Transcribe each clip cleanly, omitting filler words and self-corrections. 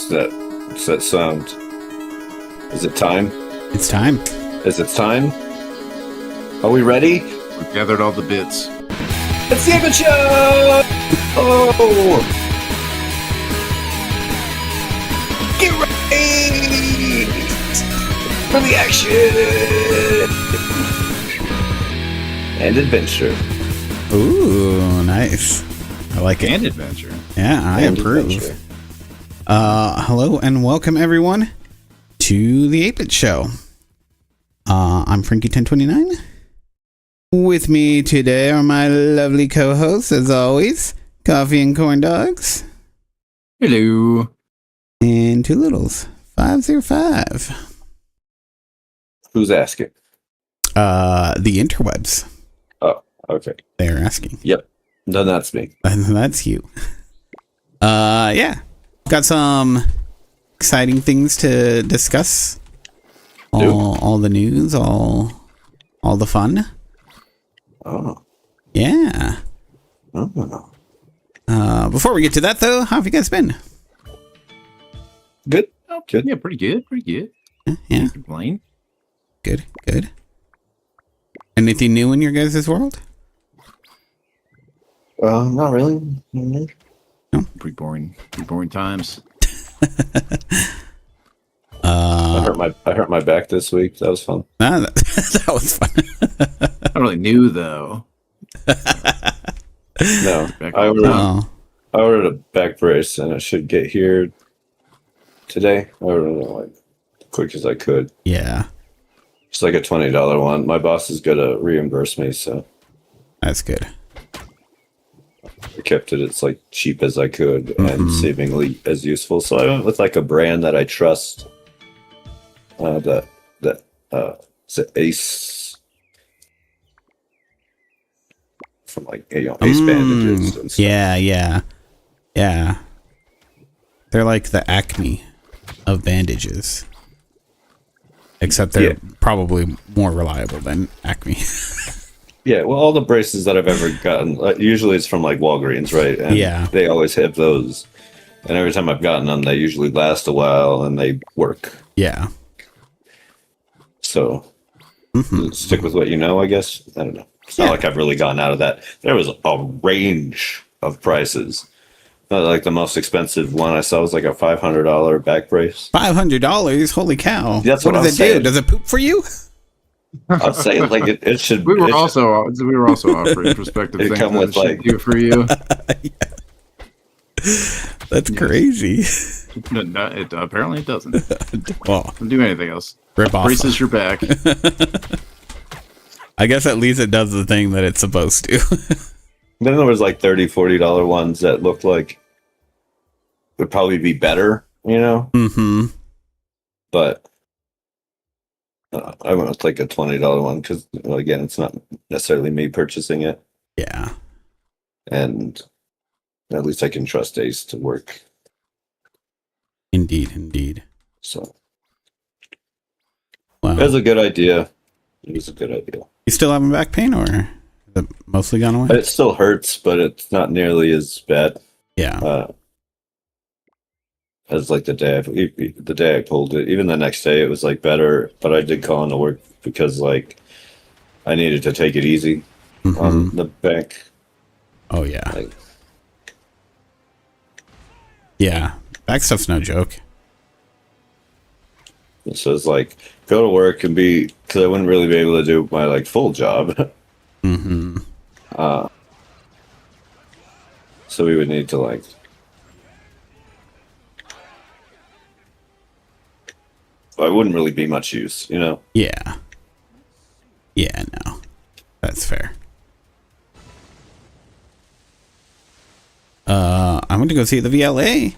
What's that sound? Is it time? It's time. Is it time? Are we ready? We've gathered all the bits. It's the Ape Show! Oh! Get ready for the action and adventure. Ooh, nice. I like it. And adventure. Yeah, I And approve. adventure. Hello and welcome everyone to the 8-Bit Show. I'm Frankie1029. With me today are my lovely co-hosts, as always, Coffee and Corn Dogs. Hello. And Two Littles, 505. Who's asking? The interwebs. Oh, okay. They're asking. Yep. No, that's me. That's you. Yeah. Got some exciting things to discuss. All the news, all the fun. Oh. Yeah. Oh. Before we get to that, though, how have you guys been? Good. Oh, Good. yeah, pretty good. Pretty good. Yeah. Can't complain. Good. Anything new in your guys' world? Not really. Pretty boring. Pretty boring times. I hurt my back this week. That was fun. That was fun. Not really new though. No, Back I on ordered, Oh, I ordered a back brace, and it should get here today. I ordered it like as quick as I could. yeah. It's like a $20 one. My boss is gonna reimburse me, so That's good. I kept it as like cheap as I could and seemingly as useful. So I went with like a brand that I trust. It's Ace from like Ace bandages. And stuff. Yeah. They're like the Acme of bandages. Except they're probably more reliable than Acme. Yeah, well, all the braces that I've ever gotten, usually it's from like Walgreens, right? And Yeah. they always have those. And every time I've gotten them, they usually last a while and they work. Yeah. So stick with what you know, I guess. I don't know. It's not like I've really gotten out of that. There was a range of prices. Like the most expensive one I saw was like a $500 back brace. $500? Holy cow. That's what what does I'm it do? saying. Does it poop for you? I'd say like it should. We were it also offering prospective It things come that with, it should like- do for you. That's crazy. No, apparently it doesn't. Well, Doesn't do anything else. rip off. Braces your back. I guess at least it does the thing that it's supposed to. Then there was like $30, $40 ones that looked like would probably be better, you know. Mm-hmm. But I went with like a $20 one because, well, again, it's not necessarily me purchasing it, Yeah. and at least I can trust Ace to work. Indeed. So Wow. it was a good idea. It was a good idea. You still having back pain, or is it mostly gone away? It still hurts, but it's not nearly as bad Yeah. as like the day I pulled it. Even the next day, it was like better. But I did call into work because like I needed to take it easy on the back. Oh, yeah. Like, Yeah. Back stuff's no joke. so it's like go to work and be, because I wouldn't really be able to do my like full job. Mm-hmm. So we would need to like I wouldn't really be much use, you know. Yeah. Yeah, no. That's fair. I went to go see the VLA.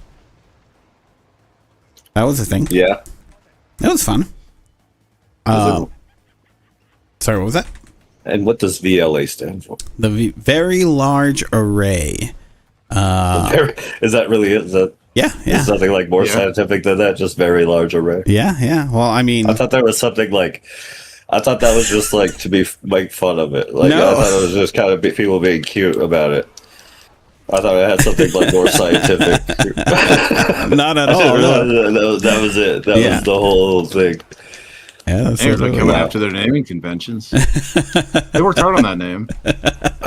That was a thing. Yeah. That was fun. Sorry, what was that? And what does VLA stand for? The Very Large Array. Is that really it? Is that Yeah. There's nothing like more Yeah. scientific than that? Just very large array. Yeah. Well, I mean, I thought there was something like. I thought that was just like to make fun of it. Like No. I thought it was just kind of people being cute about it. I thought I had something like more scientific. Not at I didn't all. No. realize that was it. That Yeah. was the whole thing. Yeah, that's Hey, they're really coming wow. after their naming conventions. They worked hard on that name.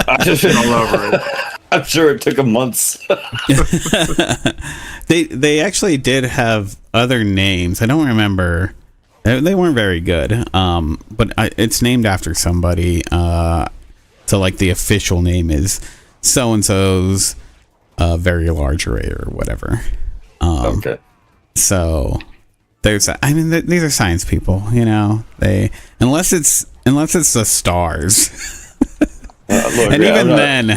All over it. I'm sure it took them months. They actually did have other names. I don't remember. They weren't very good. But it's named after somebody. So like the official name is so and so's very large array or whatever. Okay. So there's. I mean, these are science people. You know, unless it's the stars. Look, And yeah, even then,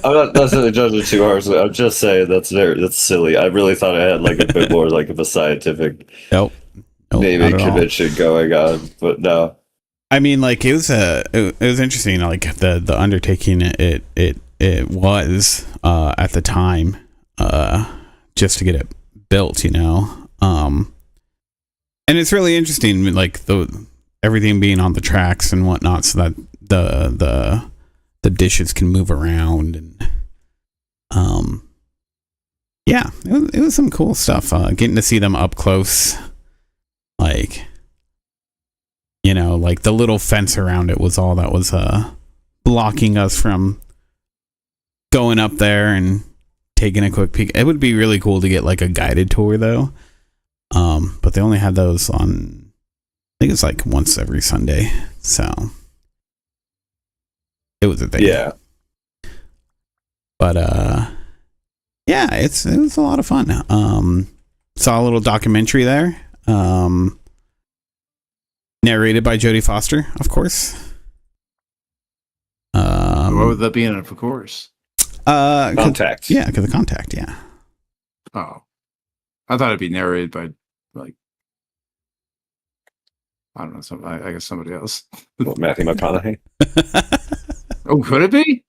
I'm not necessarily judging too harshly. I'm just saying that's silly. I really thought I had like a bit more like of a scientific nope, naming not at all. convention going on, but no. I mean, like it was interesting. Like the undertaking it was at the time just to get it built, you know. And it's really interesting, like everything being on the tracks and whatnot, so that the dishes can move around and yeah, it was some cool stuff. Getting to see them up close, like. You know, like the little fence around it was all that was blocking us from going up there and taking a quick peek. It would be really cool to get like a guided tour though. But they only had those on, I think it's like once every Sunday. So it was a thing. Yeah. But yeah, it was a lot of fun. Saw a little documentary there. Narrated by Jodie Foster, of course. What would that be in it, of course? Contact. Yeah, because of Contact, yeah. Oh. I thought it'd be narrated by, like, I don't know, I guess somebody else. What, Matthew McConaughey. Oh, could it be?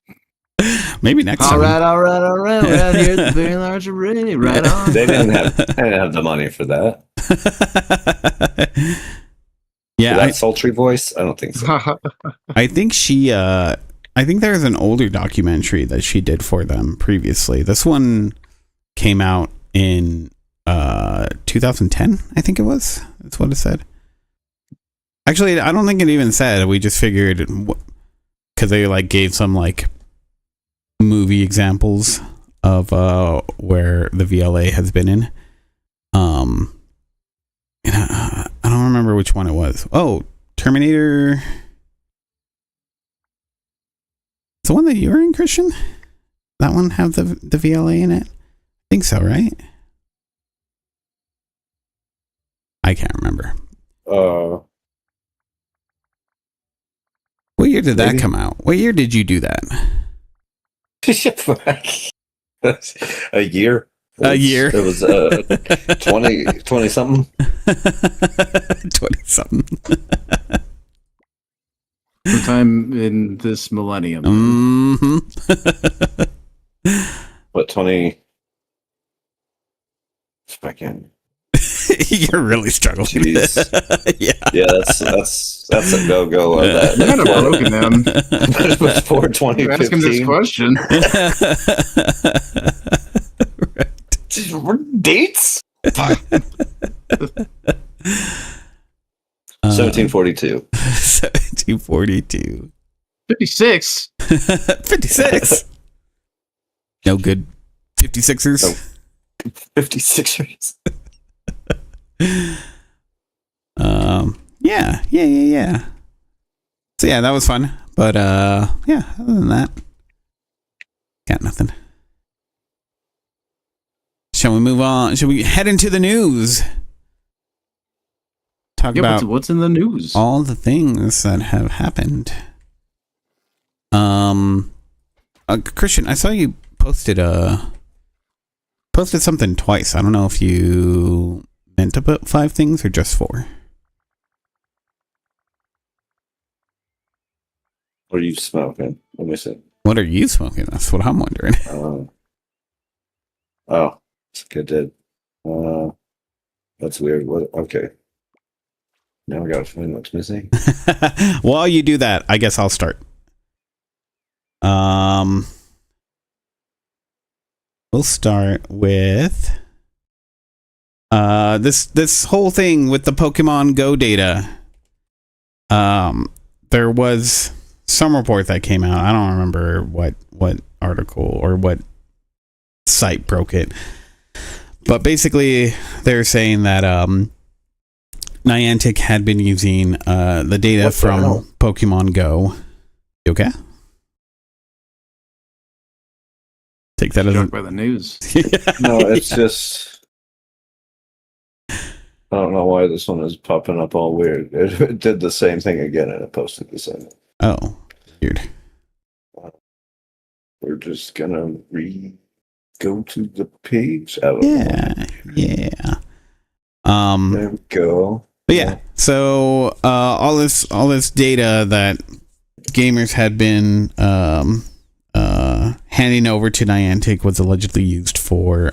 Maybe next time. All right. We're out here at the very large array. Right on. They didn't have the money for that. Yeah, For that sultry voice? I don't think so. I think she. I think there's an older documentary that she did for them previously. This one came out in 2010. I think it was. That's what it said. Actually, I don't think it even said. We just figured because they like gave some like movie examples of where the VLA has been in. And I don't remember which one it was. Oh, Terminator. It's the one that you were in, Christian? That one have the VLA in it? I think so, right? I can't remember. What year did that Maybe. come out? What year did you do that? A year. A year. It was 20 something. 20 something. Sometime in this millennium. Mm-hmm. What, 20? If I can. You're really struggling. Jeez. Yeah. Yeah, that's a no-go on that. You're kind of broken them. Before You're asking this 2015. question. Dates? 1742. 1742. 56. 56. No good 56ers. Oh. 56ers. Yeah. So yeah, that was fun. But yeah, other than that, got nothing. Shall we move on? Shall we head into the news? Talk Yeah, about what's in the news? all the things that have happened. Christian, I saw you posted something twice. I don't know if you meant to put 5 things or just 4. What are you smoking? Let me see. What are you smoking? That's what I'm wondering. Oh, it's good. Did. That's weird. What? Okay. Now I gotta find what's missing. While you do that, I guess I'll start. we'll start with this whole thing with the Pokemon Go data. There was some report that came out. I don't remember what article or what site broke it, but basically they're saying that Niantic had been using the data from Pokemon Go. You okay? Take that as Joke by the news. No, it's just I don't know why this one is popping up all weird. It did the same thing again and it posted the same. Oh, weird. We're just gonna go to the page. Yeah. There we go. But yeah, so all this data that gamers had been handing over to Niantic was allegedly used for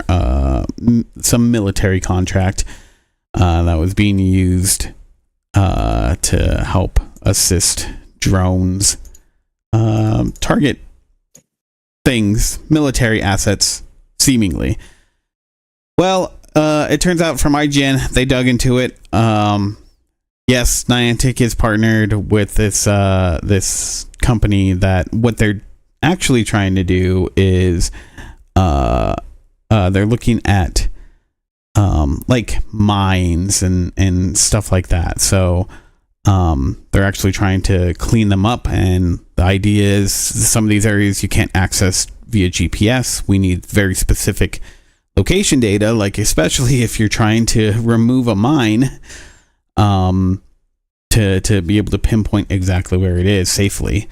some military contract that was being used to help assist drones target things, military assets, seemingly. Well, it turns out from IGN, they dug into it. Yes, Niantic is partnered with this company that what they're actually trying to do is they're looking at like mines and stuff like that. So they're actually trying to clean them up, and the idea is some of these areas you can't access via GPS. We need very specific location data, like especially if you're trying to remove a mine, to be able to pinpoint exactly where it is safely.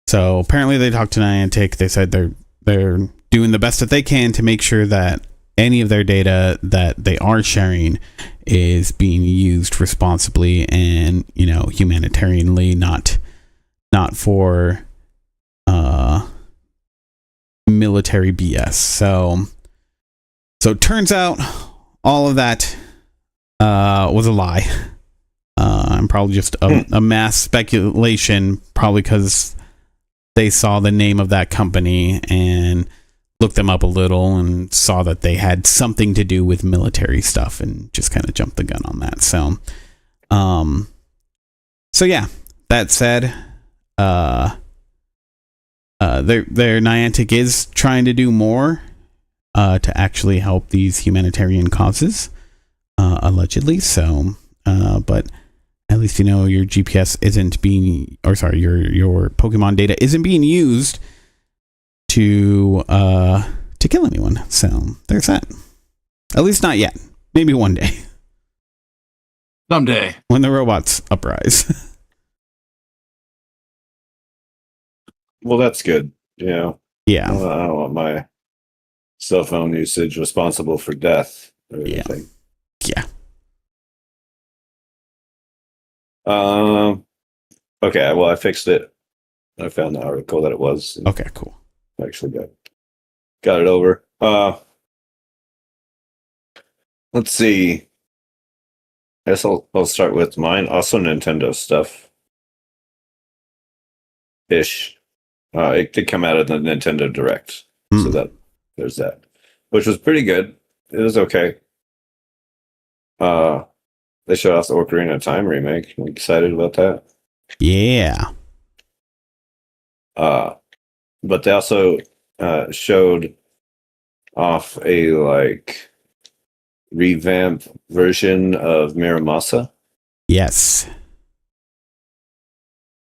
So apparently they talked to Niantic. They said they're doing the best that they can to make sure that any of their data that they are sharing is being used responsibly and, you know, humanitarianly, not for military BS. So it turns out all of that was a lie. And probably just a mass speculation, probably because they saw the name of that company and looked them up a little and saw that they had something to do with military stuff and just kind of jumped the gun on that. So yeah, that said, their Niantic is trying to do more to actually help these humanitarian causes, allegedly. So, but at least you know your GPS isn't being, or sorry, your Pokemon data isn't being used to kill anyone. So there's that. At least not yet. Maybe one day. Someday. When the robots uprise. Well, that's good. Yeah. Yeah. I don't want my cell phone usage responsible for death or anything. Yeah. Okay, well, I fixed it. I found the article that it was. Okay, cool. Actually got it over. Let's see. I guess I'll start with mine. Also Nintendo stuff. Ish. It did come out of the Nintendo Direct. So that there's that. Which was pretty good. It was okay. They showed off the Ocarina of Time remake. I'm excited about that. Yeah. But they also showed off a like revamped version of Miramasa Yes.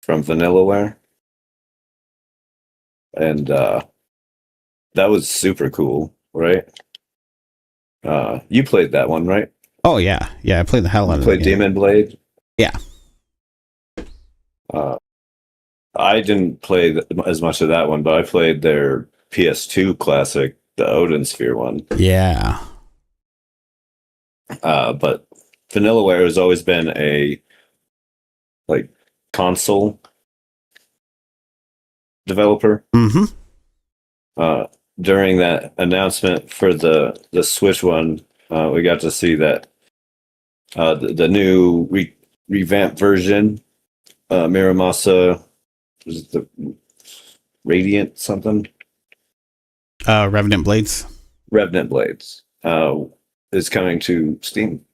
from Vanillaware. And that was super cool, right? You played that one, right? Oh yeah. Yeah, I played the hell out You of it. played Demon Blade? Yeah. I didn't play as much of that one, but I played their PS2 classic, the Odin Sphere one. Yeah. But Vanillaware has always been a like console developer. Mm-hmm. During that announcement for the Switch one, we got to see that the new revamped version, Miramasa, was it the Radiant something? Revenant Blades. Revenant Blades, is coming to Steam.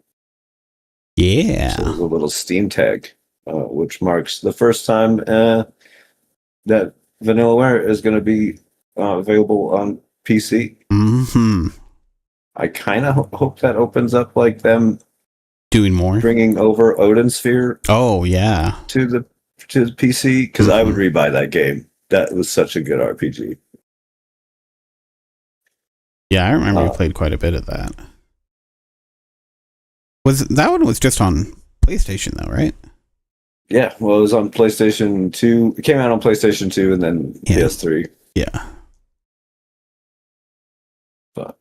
Yeah. So there's a little Steam tag, which marks the first time that Vanillaware is going to be available on PC. Hmm. I kind of hope that opens up like them Doing more. bringing over Odin Sphere Oh yeah. to the PC, because I would rebuy that game. That was such a good RPG. Yeah, I remember you played quite a bit of that. That one was just on PlayStation though, right? Yeah, well, it was on PlayStation 2. It came out on PlayStation 2 and then PS3. Yeah. But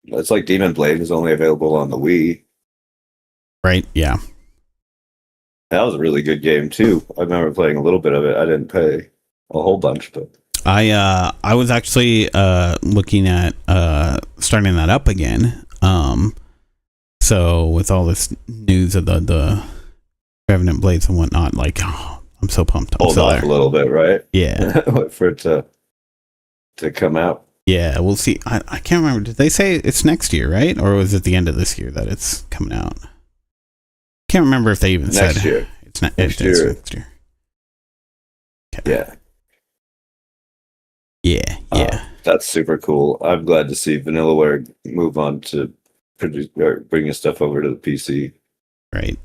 it's like Demon Blade is only available on the Wii. Right. Yeah. That was a really good game too. I remember playing a little bit of it. I didn't play a whole bunch, but I was actually looking at starting that up again. So with all this news of the Revenant Blades and whatnot, like, oh, I'm so pumped. hold off a little bit, right? Yeah. Wait for it to come out. Yeah, we'll see. I can't remember. Did they say it's next year, right? Or was it the end of this year that it's coming out? Can't remember if they even said Next year. It's not Next it's year. next year. Okay. Yeah. Yeah. That's super cool. I'm glad to see Vanillaware move on to produce or bringing stuff over to the PC. Right.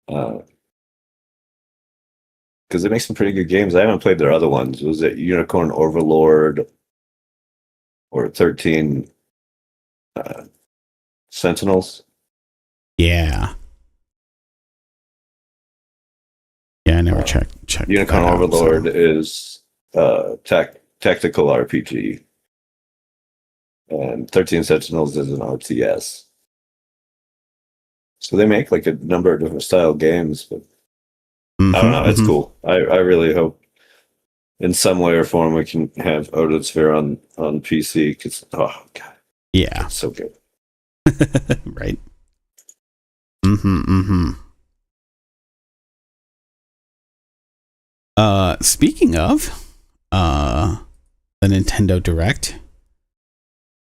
Because they make some pretty good games. I haven't played their other ones. Was it Unicorn Overlord or 13 Sentinels? Yeah. Yeah, I never checked. Unicorn that out, Overlord so- is tactical RPG, and 13 Sentinels is an RTS. So they make like a number of different style games, but I don't know. It's cool. I really hope in some way or form we can have Odin Sphere on PC, because oh god, Yeah. it's so good. Right. Speaking of the Nintendo Direct,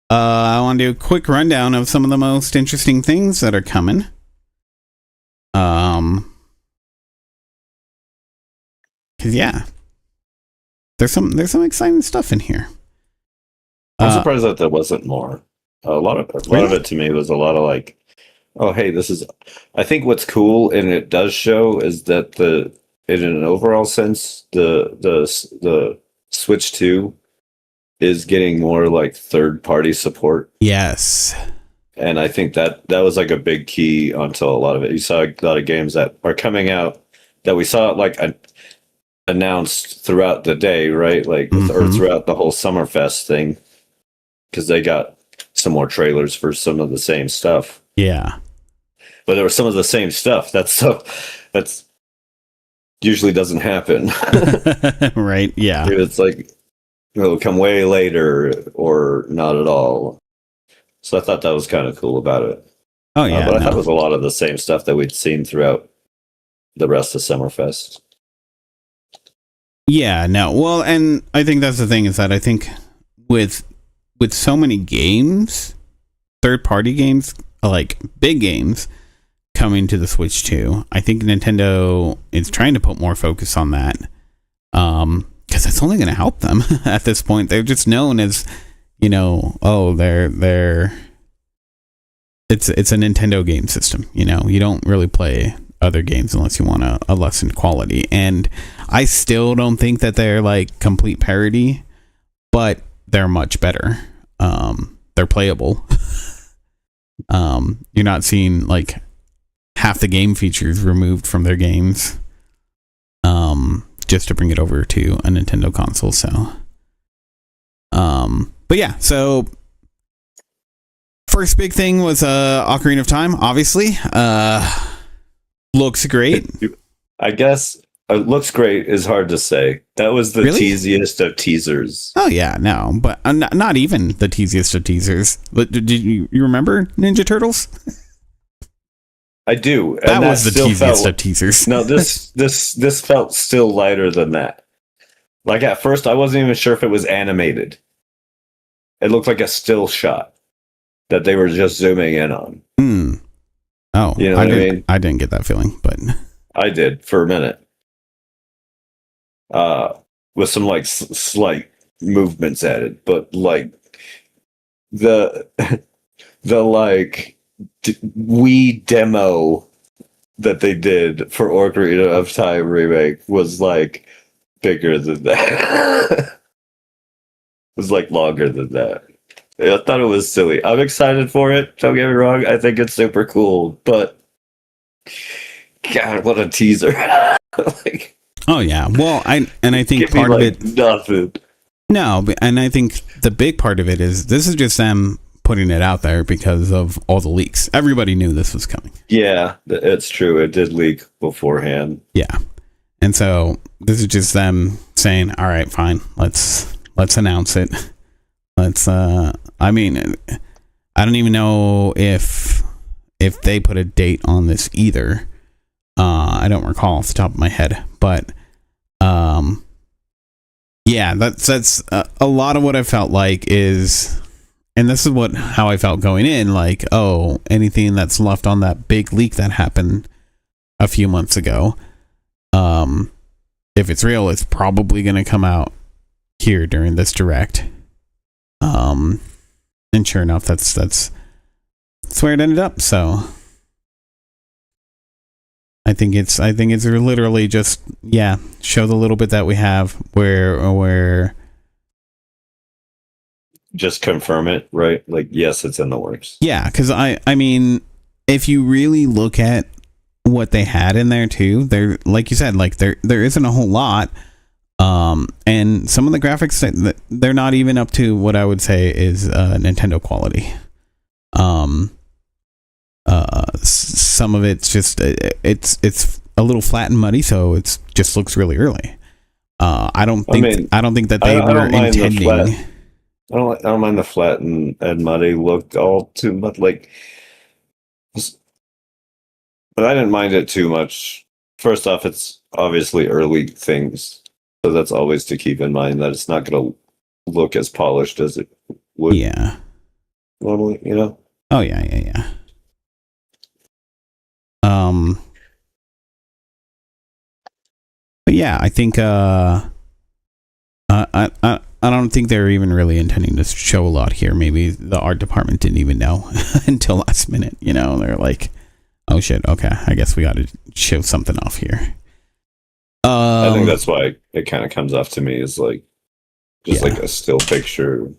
I want to do a quick rundown of some of the most interesting things that are coming. Cause yeah, there's some exciting stuff in here. I'm surprised that there wasn't more. A lot of it to me was a lot of like, oh hey, this is. I think what's cool and it does show is that in an overall sense, the Switch 2 is getting more like third party support. Yes. And I think that was like a big key onto a lot of it. You saw a lot of games that are coming out that we saw like announced throughout the day, right? Like or throughout the whole Summerfest thing, because they got some more trailers for some of the same stuff. Yeah. But there was some of the same stuff. That's usually doesn't happen. Right. Yeah. It's like it'll come way later or not at all. So I thought that was kind of cool about it. Oh yeah. But I thought it was a lot of the same stuff that we'd seen throughout the rest of Summerfest. Yeah, no. Well, and I think that's the thing, is that I think with so many games, third-party games, like big games, coming to the Switch 2, I think Nintendo is trying to put more focus on that. Because it's only going to help them at this point. They're just known as, it's a Nintendo game system. You don't really play other games unless you want a lessened quality. And I still don't think that they're like complete parody, but they're much better. They're playable. You're not seeing like half the game features removed from their games just to bring it over to a Nintendo console. So but yeah, so first big thing was Ocarina of Time, obviously. Looks great. I guess looks great is hard to say. That was the Really? teasiest of teasers. Oh yeah, no, but not even the teasiest of teasers. But did you remember Ninja Turtles? I do. And That was the still teasiest felt- of teasers. No, this felt still lighter than that. Like at first, I wasn't even sure if it was animated. It looked like a still shot that they were just zooming in on. Hmm. Oh, You know what I mean? I didn't get that feeling, but I did for a minute. With some like slight movements added, but like the the like Wii demo that they did for Ocarina of Time remake was like bigger than that. It was like longer than that. I thought it was silly. I'm excited for it. Don't get me wrong. I think it's super cool, but God, what a teaser! Like, oh yeah. Well, I think give me part of like it. nothing. No, and I think the big part of it is this is just them putting it out there because of all the leaks. Everybody knew this was coming. Yeah, it's true. It did leak beforehand. Yeah. And so this is just them saying, all right, fine, let's announce it. Let's I mean, I don't even know if they put a date on this either. I don't recall off the top of my head, but yeah, that's a lot of what I felt like is, and this is how I felt going in, like, oh, anything that's left on that big leak that happened a few months ago, if it's real, it's probably going to come out here during this direct. And sure enough, that's where it ended up. So I think it's literally just, yeah, show the little bit that we have where Just confirm it, right? Like, yes, it's in the works. yeah, because I mean, if you really look at what they had in there too, there, like you said, like there isn't a whole lot. And some of the graphics, they're not even up to what I would say is Nintendo quality. Some of it's just it's a little flat and muddy, so it just looks really early. I don't think that they were intending. I don't mind the flat and muddy look all too much, like, but I didn't mind it too much. First off, it's obviously early things. So that's always to keep in mind that it's not going to look as polished as it would normally, you know? Oh, yeah. But yeah, I think, I don't think they were even really intending to show a lot here. Maybe the art department didn't even know until last minute, you know? They're like, oh shit, okay, I guess we got to show something off here. I think that's why it kind of comes off to me as like just like a still picture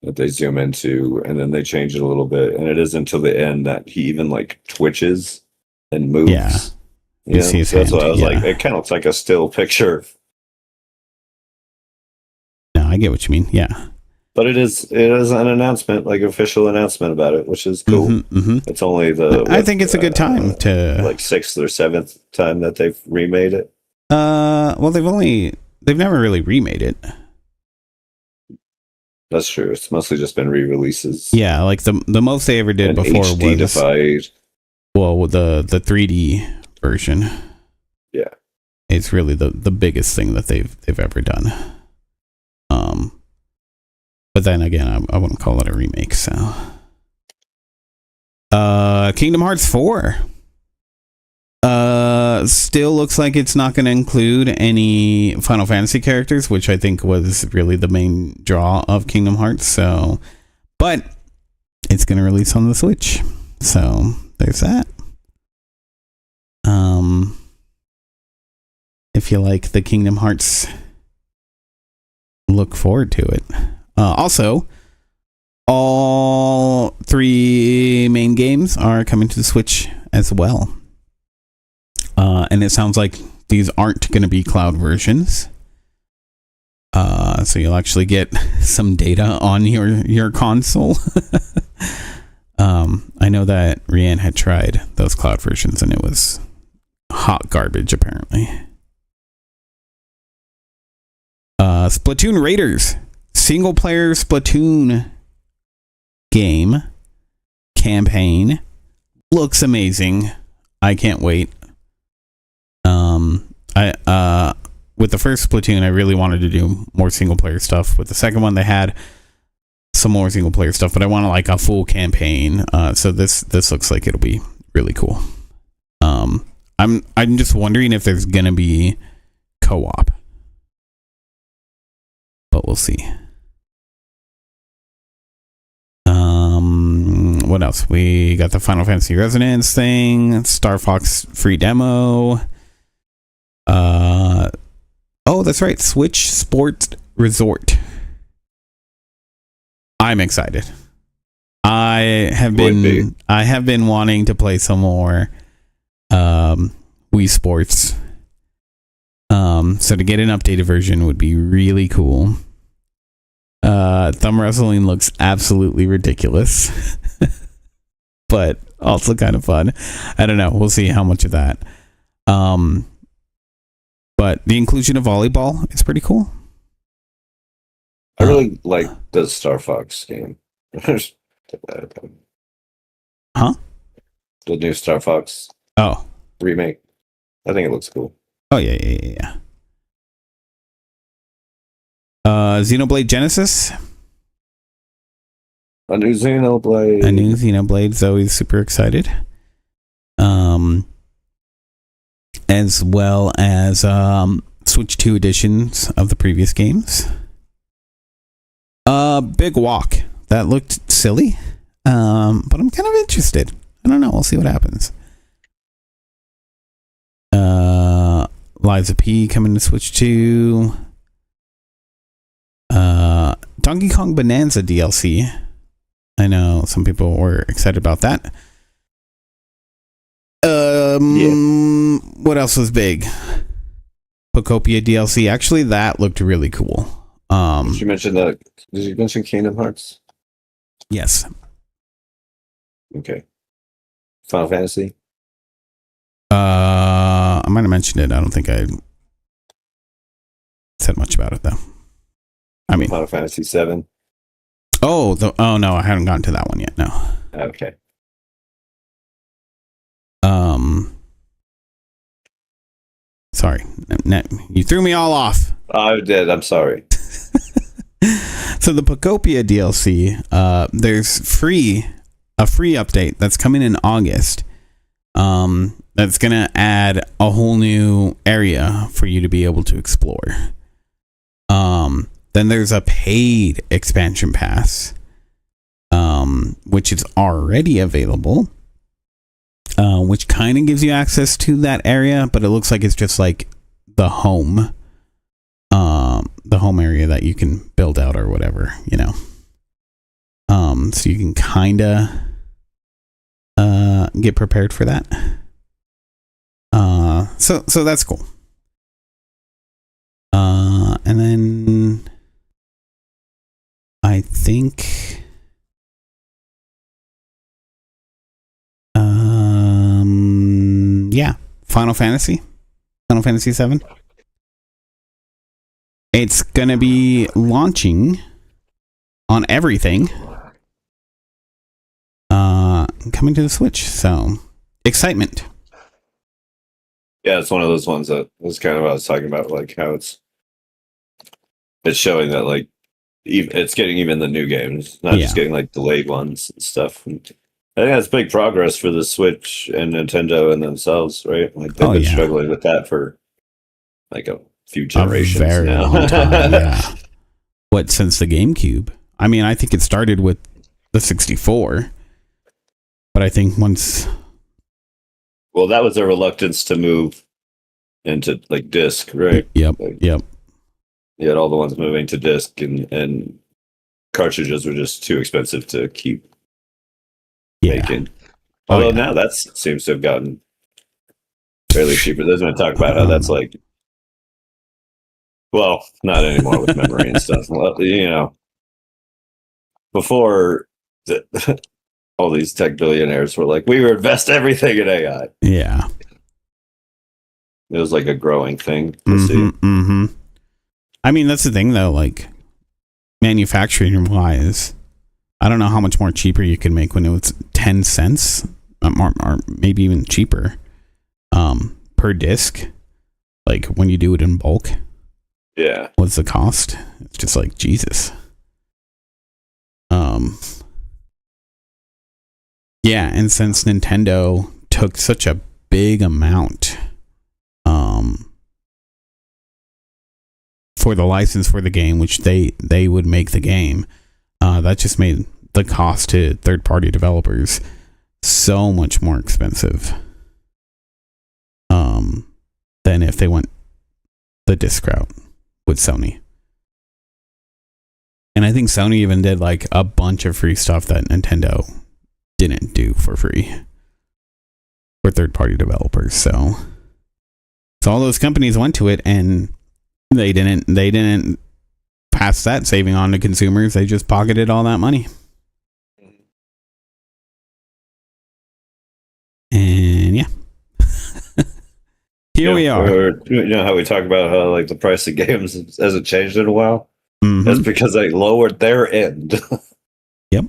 that they zoom into and then they change it a little bit, and it is until the end that he even like twitches and moves. Yeah, you see his hand. That's why I was like, it kind of looks like a still picture. No, I get what you mean. Yeah, but it is an announcement, like official announcement about it, which is cool. It's only I think it's a good time to like 6th or 7th time that they've remade it. Well, they've never really remade it. That's true. It's mostly just been re-releases. Yeah, like the most they ever did before was well, the 3D version. Yeah, it's really the biggest thing that they've ever done. But then again, I wouldn't call it a remake. So, Kingdom Hearts 4. Still looks like it's not going to include any Final Fantasy characters, which I think was really the main draw of Kingdom Hearts. So, but it's going to release on the Switch. So there's that. If you like the Kingdom Hearts, look forward to it. Also, all 3 main games are coming to the Switch as well. And it sounds like these aren't going to be cloud versions. So you'll actually get some data on your console. I know that Rianne had tried those cloud versions and it was hot garbage, apparently. Splatoon Raiders. Single player Splatoon game campaign. Looks amazing. I can't wait. With the first Splatoon, I really wanted to do more single player stuff. With the second one, they had some more single player stuff, but I want like a full campaign. So this looks like it'll be really cool. I'm just wondering if there's gonna be co-op, but we'll see. What else? We got the Final Fantasy Resonance thing, Star Fox free demo. Oh, that's right, Switch Sports Resort. I'm excited. I have been wanting to play some more Wii Sports. So to get an updated version would be really cool. Thumb wrestling looks absolutely ridiculous, but also kind of fun. I don't know. We'll see how much of that. But the inclusion of volleyball is pretty cool. I really like the Star Fox game. Huh? The new Star Fox remake. I think it looks cool. Oh, yeah. Xenoblade Genesis. A new Xenoblade. Zoe's super excited. As well as Switch 2 editions of the previous games. Big Walk. That looked silly. But I'm kind of interested. I don't know. We'll see what happens. Lies of P coming to Switch 2. Donkey Kong Bonanza DLC. I know some people were excited about that. What else was big? Pocopia DLC. Actually, that looked really cool. Did you mention Kingdom Hearts? Yes. Okay. Final Fantasy? I might have mentioned it. I don't think I said much about it though. I mean, Final Fantasy 7. Oh no, I haven't gotten to that one yet. No. Okay. Sorry, you threw me all off. I did. I'm sorry. So the Pocopia DLC, there's a free update that's coming in August. That's gonna add a whole new area for you to be able to explore. Then there's a paid expansion pass, which is already available, which kind of gives you access to that area, but it looks like it's just like the home area that you can build out or whatever, you know. So you can kind of get prepared for that. So that's cool. And then I think Final Fantasy 7. It's gonna be launching on everything, coming to the Switch. So excitement. Yeah, it's one of those ones that was kind of what I was talking about, like how it's showing that like it's getting even the new games, not just getting like delayed ones and stuff. And I think that's big progress for the Switch and Nintendo and themselves, right? Like they've been struggling with that for like a few generations now. Long time, yeah. What, since the GameCube? I mean, I think it started with the 64, but I think once. Well, that was a reluctance to move into like disc, right? Yep. Like, yep. You had all the ones moving to disc, and cartridges were just too expensive to keep making. Although now that seems to have gotten fairly cheaper. There's going to talk about how that's like, well, not anymore with memory and stuff. Well, you know, before all these tech billionaires were like, we would invest everything in AI. Yeah. It was like a growing thing. We'll see. Mm-hmm. I mean, that's the thing, though. Like, manufacturing wise, I don't know how much more cheaper you can make when it was 10 cents or maybe even cheaper per disc. Like, when you do it in bulk. Yeah. What's the cost? It's just like, Jesus. Yeah, and since Nintendo took such a big amount for the license for the game, which they would make the game, that just made the cost to third-party developers so much more expensive than if they went the disc route with Sony. And I think Sony even did like a bunch of free stuff that Nintendo didn't do for free for third-party developers. So all those companies went to it, and they didn't pass that saving on to consumers. They just pocketed all that money. And yeah. Here we are. You know how we talk about how like the price of games hasn't changed in a while? Mhm. That's because they lowered their end. Yep.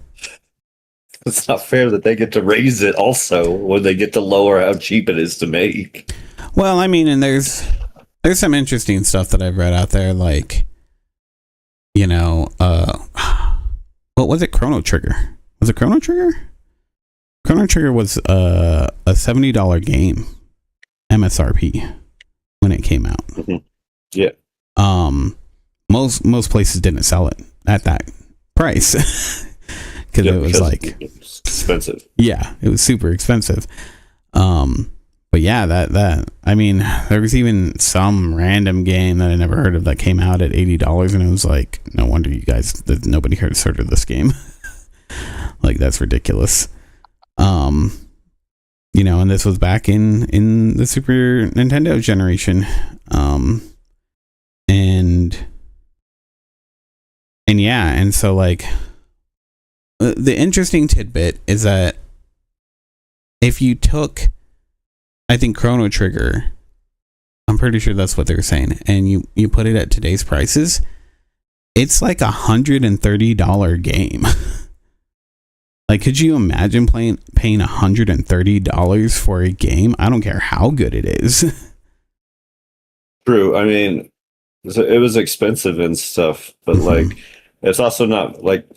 It's not fair that they get to raise it also when they get to lower how cheap it is to make. Well, I mean, and there's some interesting stuff that I've read out there, like, you know, what was it? Chrono Trigger. Was it Chrono Trigger? Chrono Trigger was a $70 game MSRP when it came out. Mm-hmm. Yeah. Most places didn't sell it at that price because it was like expensive. Yeah, it was super expensive. But yeah, that I mean, there was even some random game that I never heard of that came out at $80, and it was like, no wonder you guys that nobody heard of this game. Like, that's ridiculous. You know, and this was back in the Super Nintendo generation. And yeah, and so like the interesting tidbit is that if you took, I think, Chrono Trigger, I'm pretty sure that's what they're saying, and you put it at today's prices, it's like $130 game. Like, could you imagine paying $130 for a game? I don't care how good it is. True. I mean, it was expensive and stuff, but like, it's also not like,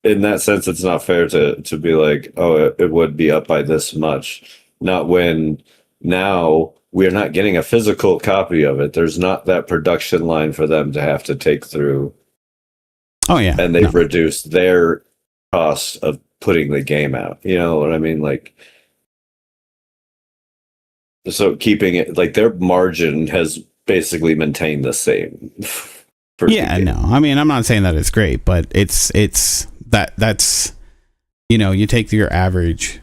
in that sense, it's not fair to be like, oh, it would be up by this much. Not when now we're not getting a physical copy of it. There's not that production line for them to have to take through. Oh yeah, and they've reduced their cost of putting the game out. You know what I mean? Like, so keeping it, like, their margin has basically maintained the same. Yeah, no, I mean, I'm not saying that it's great, but it's that's, you know, you take your average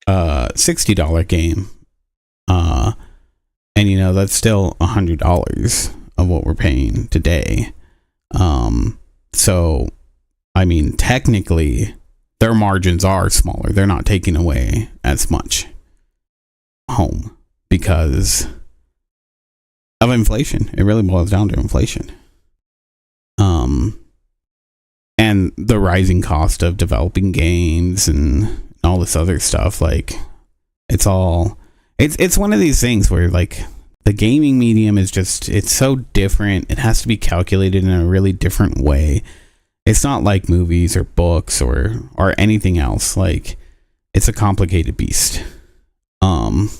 $60 game, and you know that's still $100 of what we're paying today. So I mean, technically their margins are smaller. They're not taking away as much home because of inflation. It really boils down to inflation. And the rising cost of developing games and all this other stuff. Like, it's one of these things where, like, the gaming medium is just, it's so different. It has to be calculated in a really different way. It's not like movies or books or anything else. Like, it's a complicated beast. And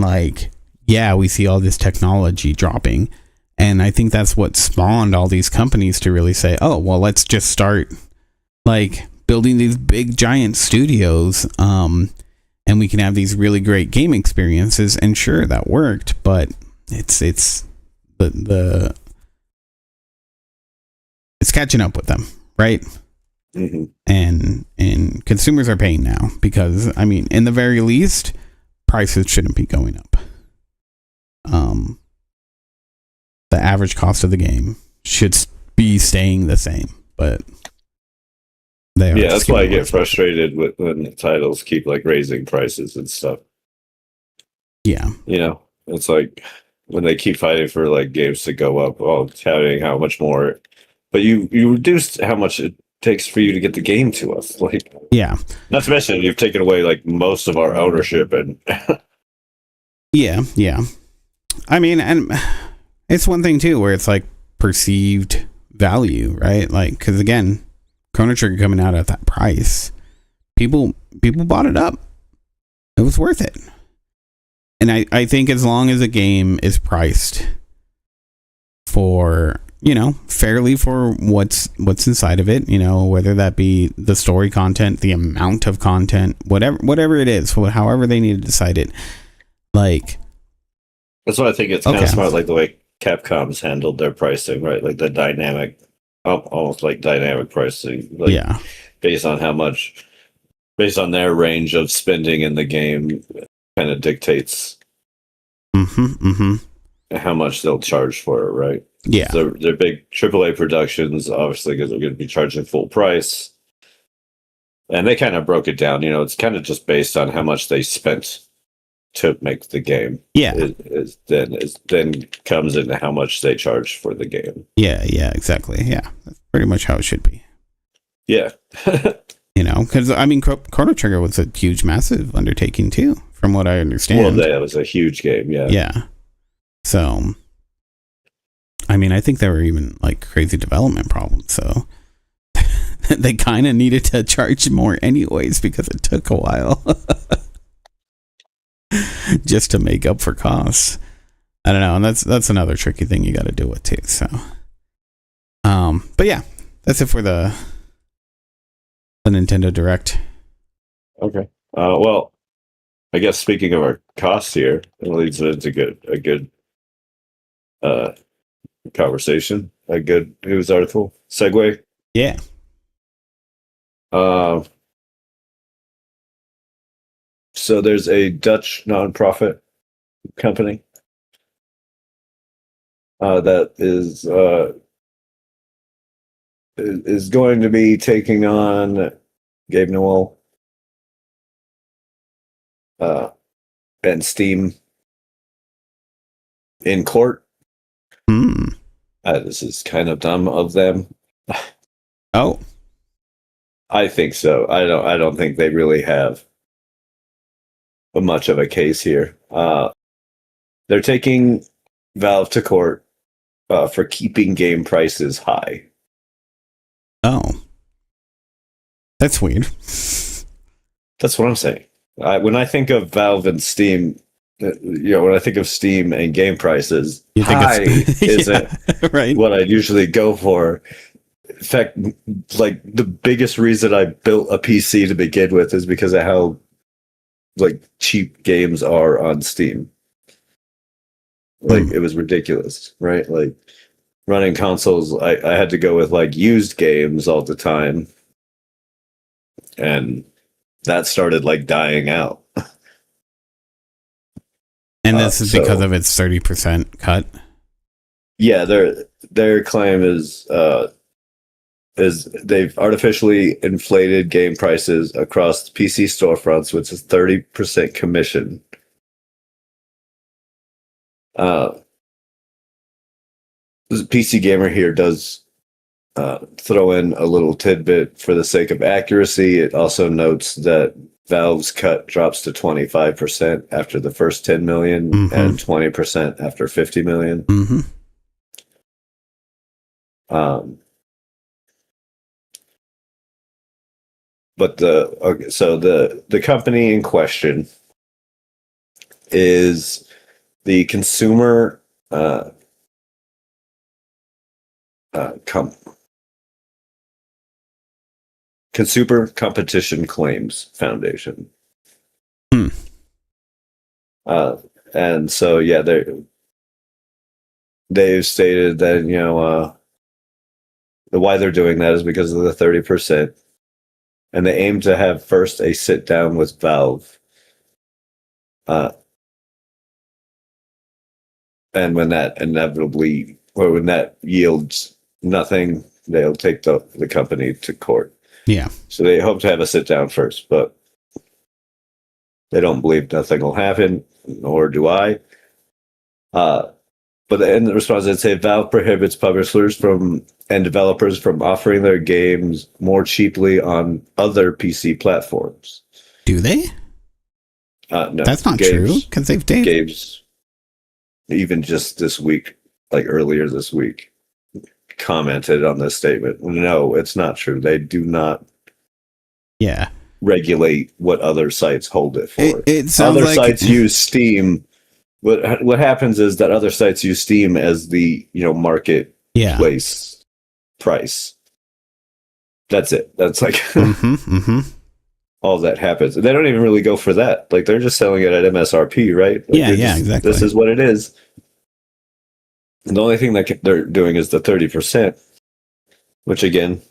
like, yeah, we see all this technology dropping. And I think that's what spawned all these companies to really say, oh, well, let's just start like building these big giant studios. And we can have these really great game experiences. And sure, that worked, but it's the it's catching up with them, right? Mm-hmm. And consumers are paying now because, I mean, in the very least, prices shouldn't be going up. The average cost of the game should be staying the same, but they are. Yeah, that's why I get frustrated when the titles keep like raising prices and stuff. Yeah, you know, it's like when they keep fighting for like games to go up, touting how much more, but you reduced how much it takes for you to get the game to us. Like, yeah, not to mention you've taken away like most of our ownership and. Yeah. I mean, and it's one thing too where it's like perceived value, right? Like, because again, Chrono Trigger coming out at that price, people bought it up. It was worth it. And I think as long as a game is priced for, fairly for what's inside of it, whether that be the story content, the amount of content, whatever it is, however they need to decide it. Like, that's why I think it's kind of smart, like the way Capcom's handled their pricing, right? Like the dynamic, almost like dynamic pricing. Like, yeah. Based on their range of spending in the game, kind of dictates how much they'll charge for it, right? Yeah. So they're big AAA productions, obviously, because they're going to be charging full price. And they kind of broke it down. It's kind of just based on how much they spent to make the game. Yeah. Then comes into how much they charge for the game. Yeah, exactly. Yeah. That's pretty much how it should be. Yeah. Because, Chrono Trigger was a huge, massive undertaking, too, from what I understand. Well, that was a huge game, yeah. Yeah. So, I think there were even, like, crazy development problems, so they kind of needed to charge more anyways because it took a while just to make up for costs. I don't know, and that's another tricky thing you got to deal with, too, so. But yeah, that's it for the Nintendo Direct. Okay. Well, I guess speaking of our costs here, it leads into a good conversation, a good news article segue. Yeah. So there's a Dutch nonprofit company that is going to be taking on Gabe Newell and Steam in court. This is kind of dumb of them. Oh, I think so. I don't think they really have much of a case here. They're taking Valve to court for keeping game prices high. Oh, that's weird. That's what I'm saying. When I think of Valve and Steam, when I think of Steam and game prices, high isn't right. what I usually go for. In fact, like the biggest reason I built a PC to begin with is because of how cheap games are on Steam. It was ridiculous, right? Like running consoles, I had to go with used games all the time, and that started dying out. And this is because of its 30% cut. Yeah, their claim is they've artificially inflated game prices across PC storefronts, which is 30% commission. PC Gamer here does throw in a little tidbit for the sake of accuracy. It also notes that Valve's cut drops to 25% after the first 10 million and 20% after 50 million. But the company in question is the Consumer Consumer Competition Claims Foundation. And so they've stated that why they're doing that is because of the 30%. And they aim to have first a sit down with Valve. And when that when that yields nothing, they'll take the company to court. Yeah. So they hope to have a sit down first, but they don't believe nothing will happen, nor do I. But in the response, they'd say Valve prohibits publishers and developers from offering their games more cheaply on other PC platforms. Do they? No, that's not true because they've dated. Gabe's even just this week, earlier this week, commented on this statement. No, it's not true. They do not Yeah. regulate what other sites hold it for. It sounds Other like sites use Steam. What happens is that other sites use Steam as the marketplace price. That's it. That's like all that happens. They don't even really go for that. Like they're just selling it at MSRP, right? Like exactly. This is what it is. And the only thing that they're doing is the 30%, which again,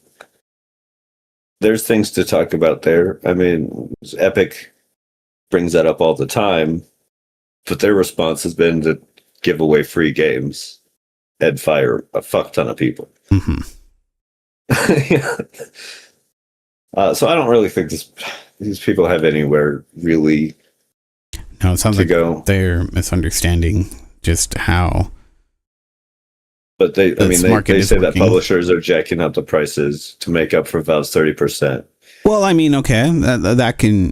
there's things to talk about there. I mean, Epic brings that up all the time, but their response has been to give away free games and fire a fuck ton of people. So I don't really think these people have anywhere really No, it sounds to like go. they're misunderstanding just how. But they say working. that publishers are jacking up the prices to make up for Valve's 30%. Well, I mean, okay,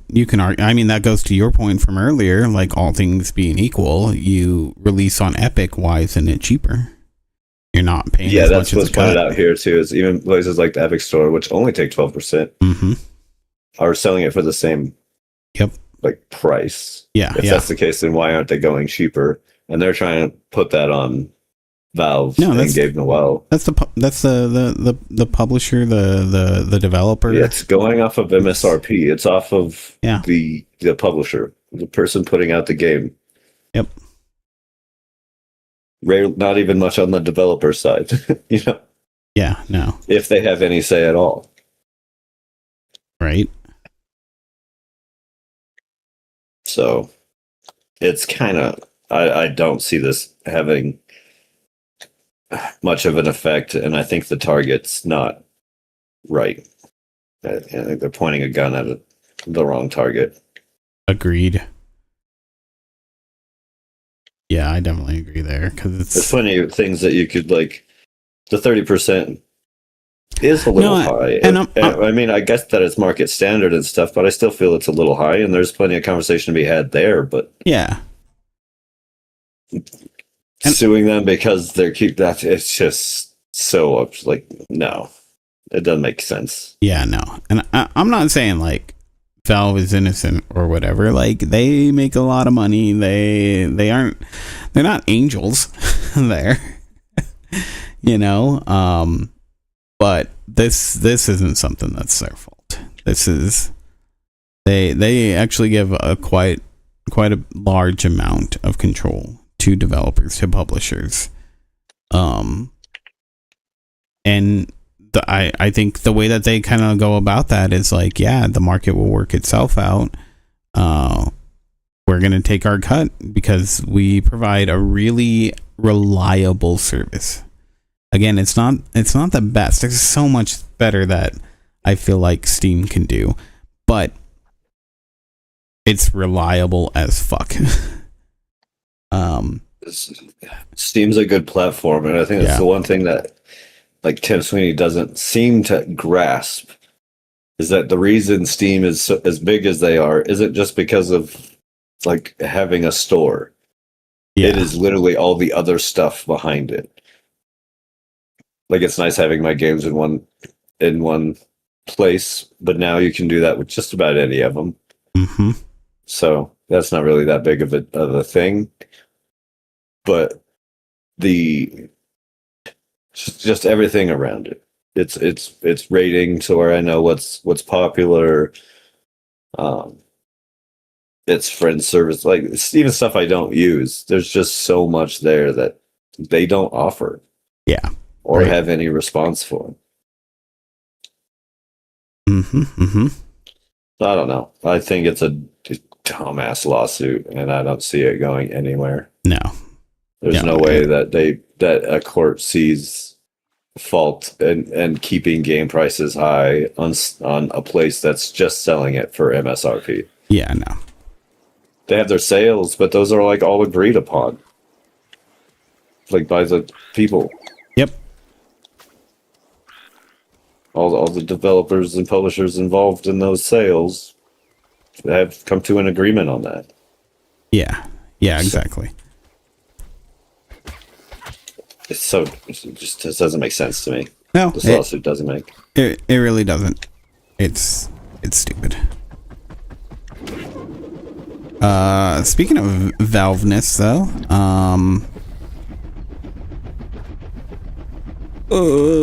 you can argue. I mean, that goes to your point from earlier. Like all things being equal, you release on Epic. Why isn't it cheaper? You're not paying. Yeah, as that's much what's as a cut. pointed out here too. Is even places like the Epic Store, which only take 12%, are selling it for the same price. Yeah, If that's the case, then why aren't they going cheaper? And they're trying to put that on Valve and Gabe Newell. That's the publisher, the developer. Yeah, it's going off of MSRP. It's off of Yeah. the publisher, the person putting out the game. Yep. Not even much on the developer side, Yeah. No. if they have any say at all. Right. So it's kind of, I don't see this having much of an effect, and I think the target's not right. I think they're pointing a gun at the wrong target. Agreed. Yeah, I definitely agree there because There's plenty of things that you could like. The 30% is a little high. I mean, I guess that it's market standard and stuff, but I still feel it's a little high, and there's plenty of conversation to be had there. But yeah. Suing them because it's just so like, no, it doesn't make sense. Yeah, no. And I'm not saying like Valve is innocent or whatever. Like they make a lot of money. They're not angels there. But this isn't something that's their fault. This is they actually give a quite a large amount of control to developers, to publishers. And I think the way that they kind of go about that is like, yeah, the market will work itself out. We're going to take our cut because we provide a really reliable service. Again, it's not the best. There's so much better that I feel like Steam can do, but it's reliable as fuck. Steam's a good platform, and I think that's the one thing that like Tim Sweeney doesn't seem to grasp is that the reason Steam is as big as they are isn't just because of like having a store. Yeah. It is literally all the other stuff behind it. Like it's nice having my games in one place, but now you can do that with just about any of them. Mm-hmm. So that's not really that big of a thing. But just everything around it. It's rating to where I know what's popular. It's friend service, like it's even stuff I don't use. There's just so much there that they don't offer. Yeah. Or have any response for. Mm-hmm. Mm-hmm. I don't know. I think it's a dumbass lawsuit, and I don't see it going anywhere. No. There's no way that a court sees fault and keeping game prices high on a place that's just selling it for MSRP. Yeah, no. They have their sales, but those are like all agreed upon, like by the people. Yep. All the developers and publishers involved in those sales have come to an agreement on that. Yeah. Yeah, exactly. it just doesn't make sense to me. No, This lawsuit doesn't make. it really doesn't. It's stupid. Speaking of Valveness, though,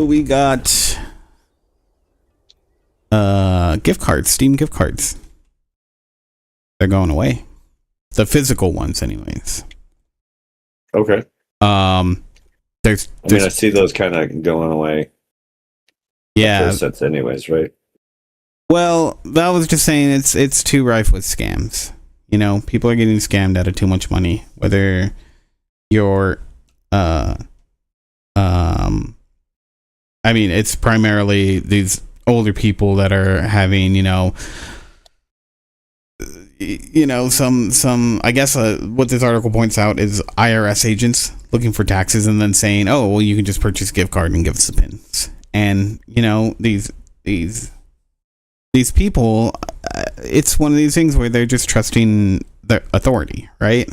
we got gift cards, Steam gift cards. They're going away. The physical ones, anyways. Okay. There's I mean, I see those kind of going away. yeah. For a sense, anyways, right? Well, Valve was just saying it's too rife with scams. You know, people are getting scammed out of too much money. Whether you're, I mean, it's primarily these older people that are having, some. I guess what this article points out is IRS agents looking for taxes and then saying, "Oh, well, you can just purchase a gift card and give us the pins." And these people, it's one of these things where they're just trusting the authority, right?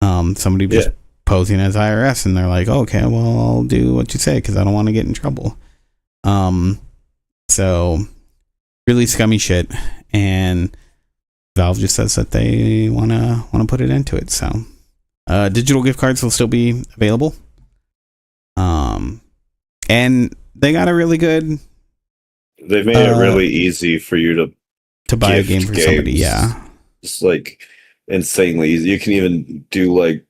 Somebody just posing as IRS, and they're like, oh, okay, well, I'll do what you say because I don't want to get in trouble. So really scummy shit, and Valve just says that they wanna put it into it. So digital gift cards will still be available, and they got a really good. They've made it really easy for you to buy a gift game for somebody. games. Yeah, It's like insanely easy. You can even do like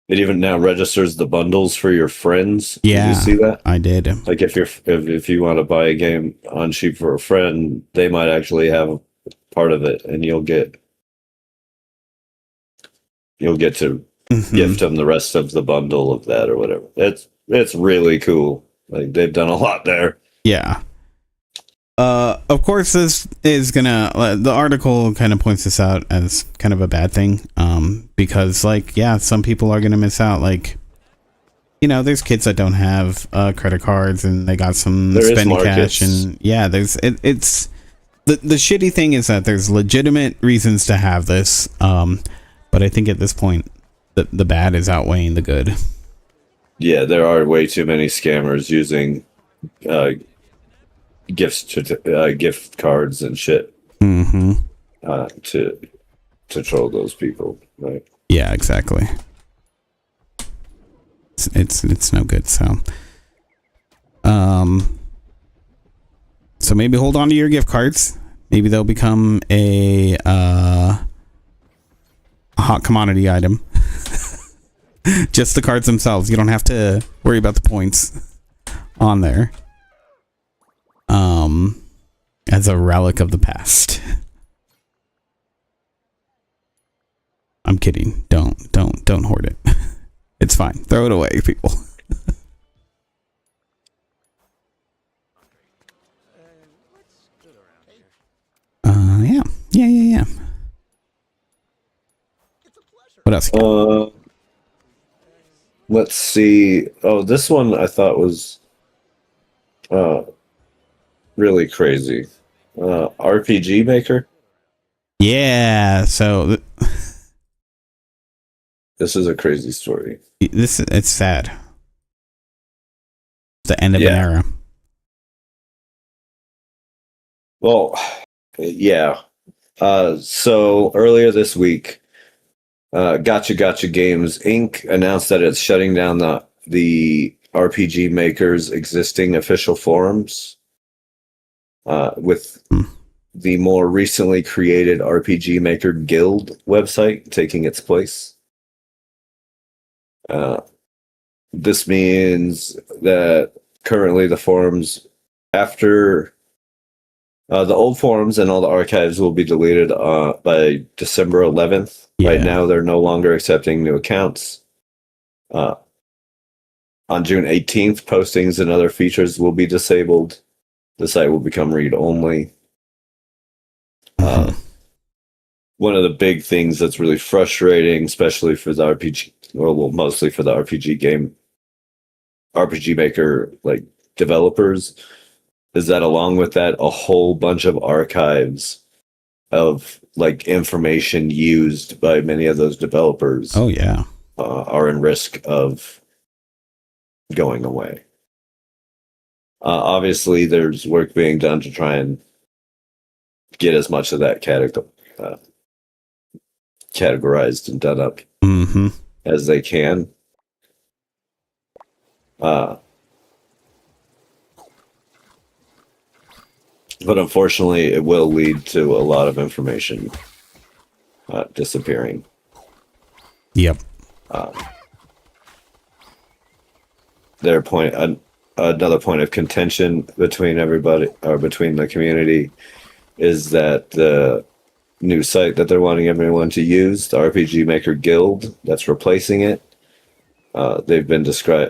it even now registers the bundles for your friends. Yeah. Did you see that? I did. Like if you want to buy a game on cheap for a friend, they might actually have part of it, and you'll get to Mhm. gift them the rest of the bundle of that or whatever. It's really cool. Like they've done a lot there. Yeah. Of course, this is gonna. The article kind of points this out as kind of a bad thing. Because some people are gonna miss out. Like, there's kids that don't have credit cards and they got some There is spending markets. cash, and it's the shitty thing is that there's legitimate reasons to have this. But I think at this point, the bad is outweighing the good. Yeah, there are way too many scammers using gift cards and shit Mm-hmm. to troll those people, right? Yeah, exactly. It's no good. So maybe hold on to your gift cards. Maybe they'll become a hot commodity item. Just the cards themselves. You don't have to worry about the points on there. As a relic of the past. I'm kidding. Don't hoard it. It's fine. Throw it away, people. Yeah. What else? Let's see. Oh, this one I thought was really crazy. RPG Maker. Yeah. So This is a crazy story. it's sad. It's the end of an Yeah. era. Well, yeah. So earlier this week, Gotcha Games Inc. announced that it's shutting down the RPG Maker's existing official forums, with the more recently created RPG Maker Guild website taking its place. This means that currently the forums, after the old forums and all the archives, will be deleted by December 11th. Yeah. Right now, they're no longer accepting new accounts. On June 18th, postings and other features will be disabled. The site will become read-only. One of the big things that's really frustrating, especially for the RPG, well, mostly for the RPG Maker developers, is that along with that, a whole bunch of archives of information used by many of those developers Oh yeah. are in risk of going away. Obviously, there's work being done to try and get as much of that categorized and done up Mm-hmm. as they can. But unfortunately, it will lead to a lot of information disappearing. Yep. Another point of contention between everybody, or between the community, is that the new site that they're wanting everyone to use, the RPG Maker Guild, that's replacing it. It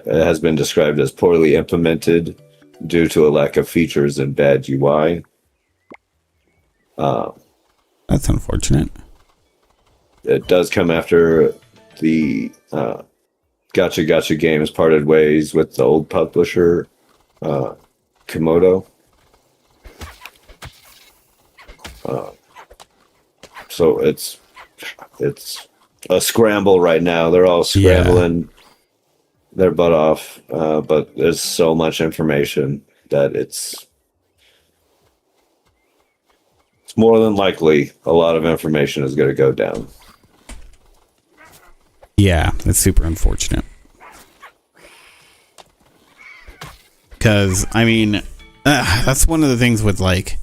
has been described as poorly implemented due to a lack of features and bad UI. That's unfortunate. It does come after the Gacha Games parted ways with the old publisher, Komodo. So it's a scramble right now. They're all scrambling their butt off, but there's so much information that it's more than likely a lot of information is going to go down. Yeah, it's super unfortunate. Because, I mean, that's one of the things with, like,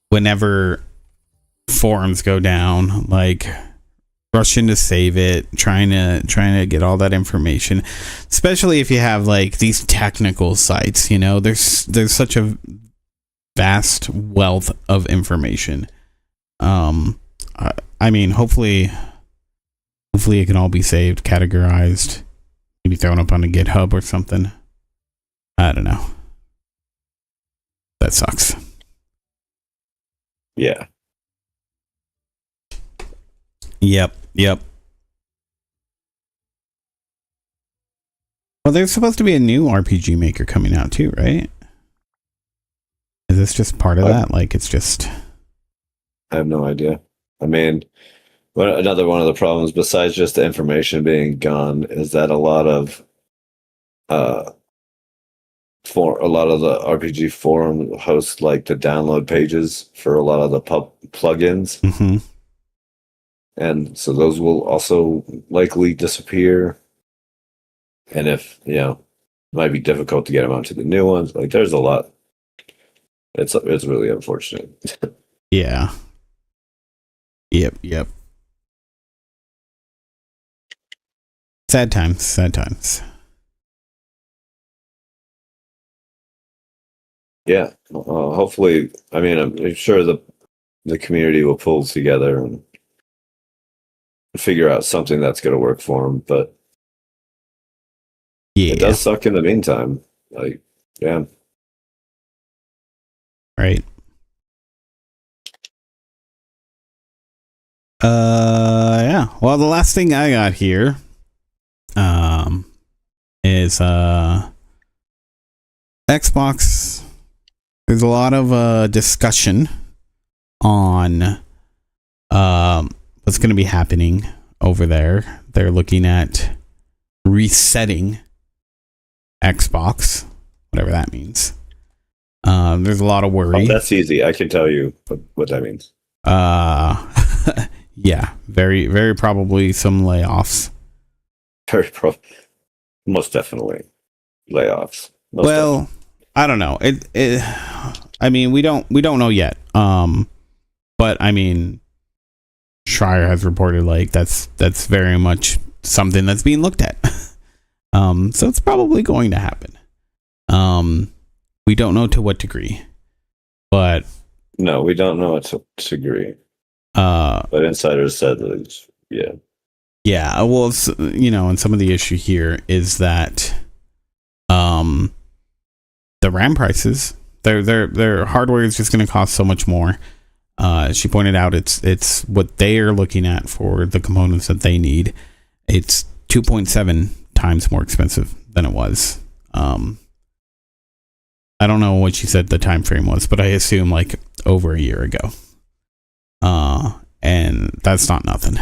whenever forums go down, like, rushing to save it, trying to get all that information, especially if you have, like, these technical sites, you know, there's such a vast wealth of information. I mean, hopefully it can all be saved, categorized, maybe thrown up on a GitHub or something. I don't know. That sucks. Yeah. Yep. Well, there's supposed to be a new RPG Maker coming out too, right? Is this just part of that? Like, it's just... I have no idea. I mean, another one of the problems, besides just the information being gone, is that a lot of the RPG forum hosts like the download pages for a lot of the plugins, Mm-hmm. and so those will also likely disappear. And if it might be difficult to get them onto the new ones. Like, there's a lot. It's really unfortunate. Yeah. Yep. Sad times. Yeah. Hopefully, I mean, I'm sure the community will pull together and figure out something that's going to work for them. But Yeah. it does suck in the meantime. Like, yeah. Right. Yeah. Well, the last thing I got here is Xbox. There's a lot of discussion on what's going to be happening over there. They're looking at resetting Xbox, whatever that means. There's a lot of worry. Oh, that's easy. I can tell you what that means. Yeah, very, very probably some layoffs. Most definitely layoffs. I don't know. I mean, we don't know yet. But I mean, Schreier has reported like that's very much something that's being looked at. So it's probably going to happen. We don't know to what degree, but no, we don't know to degree. But insiders said that it's, yeah. Yeah, well, and some of the issue here is that the RAM prices, their hardware is just going to cost so much more. She pointed out it's what they are looking at for the components that they need. It's 2.7 times more expensive than it was. I don't know what she said the time frame was, but I assume like over a year ago. And that's not nothing.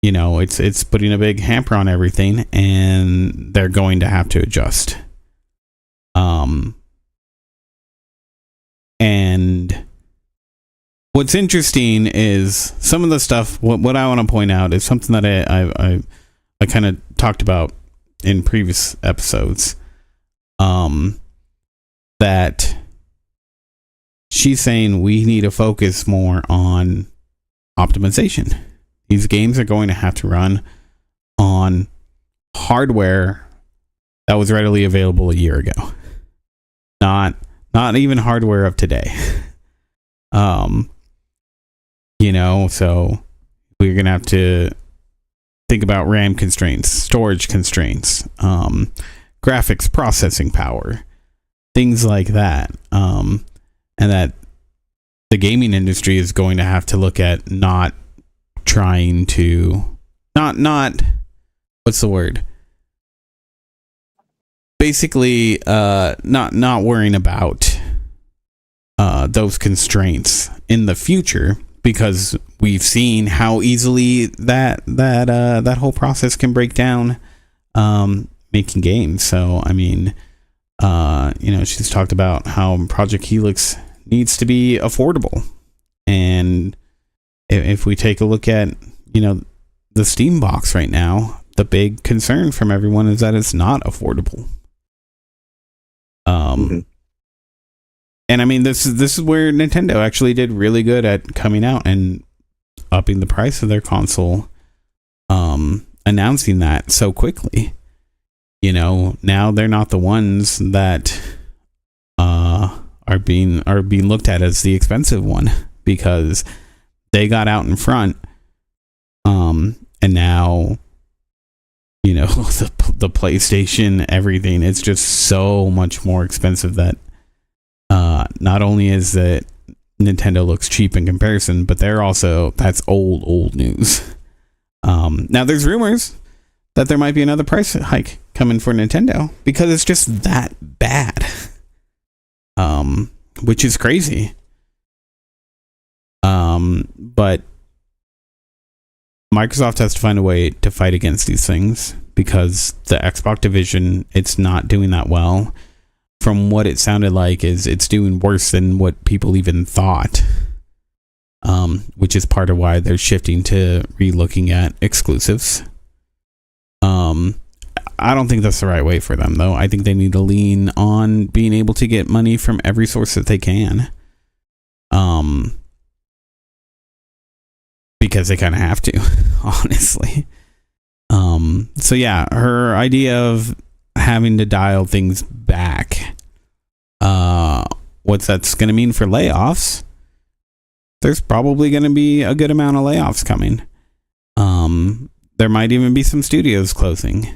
it's putting a big hamper on everything, and they're going to have to adjust. And what's interesting is some of the stuff. What I want to point out is something that I kind of talked about in previous episodes. That she's saying we need to focus more on optimization. These games are going to have to run on hardware that was readily available a year ago. Not even hardware of today. So we're going to have to think about RAM constraints, storage constraints, graphics processing power, things like that. And that the gaming industry is going to have to look at not trying to what's the word? Basically, not worrying about those constraints in the future, because we've seen how easily that whole process can break down making games. So I mean, she's talked about how Project Helix needs to be affordable, and if we take a look at the Steam box right now, the big concern from everyone is that it's not affordable. And I mean, this is where Nintendo actually did really good at coming out and upping the price of their console, announcing that so quickly. Now they're not the ones that are being looked at as the expensive one, because they got out in front. And now, the PlayStation, everything, it's just so much more expensive that not only is that Nintendo looks cheap in comparison, but that's old news. Now there's rumors that there might be another price hike coming for Nintendo, because it's just that bad. Which is crazy. But Microsoft has to find a way to fight against these things, because the Xbox division, it's not doing that well. From what it sounded like, it's doing worse than what people even thought. Which is part of why they're shifting to re-looking at exclusives. I don't think that's the right way for them, though. I think they need to lean on being able to get money from every source that they can. Because they kind of have to, honestly. So yeah, her idea of having to dial things back. What's that's going to mean for layoffs? There's probably going to be a good amount of layoffs coming. There might even be some studios closing,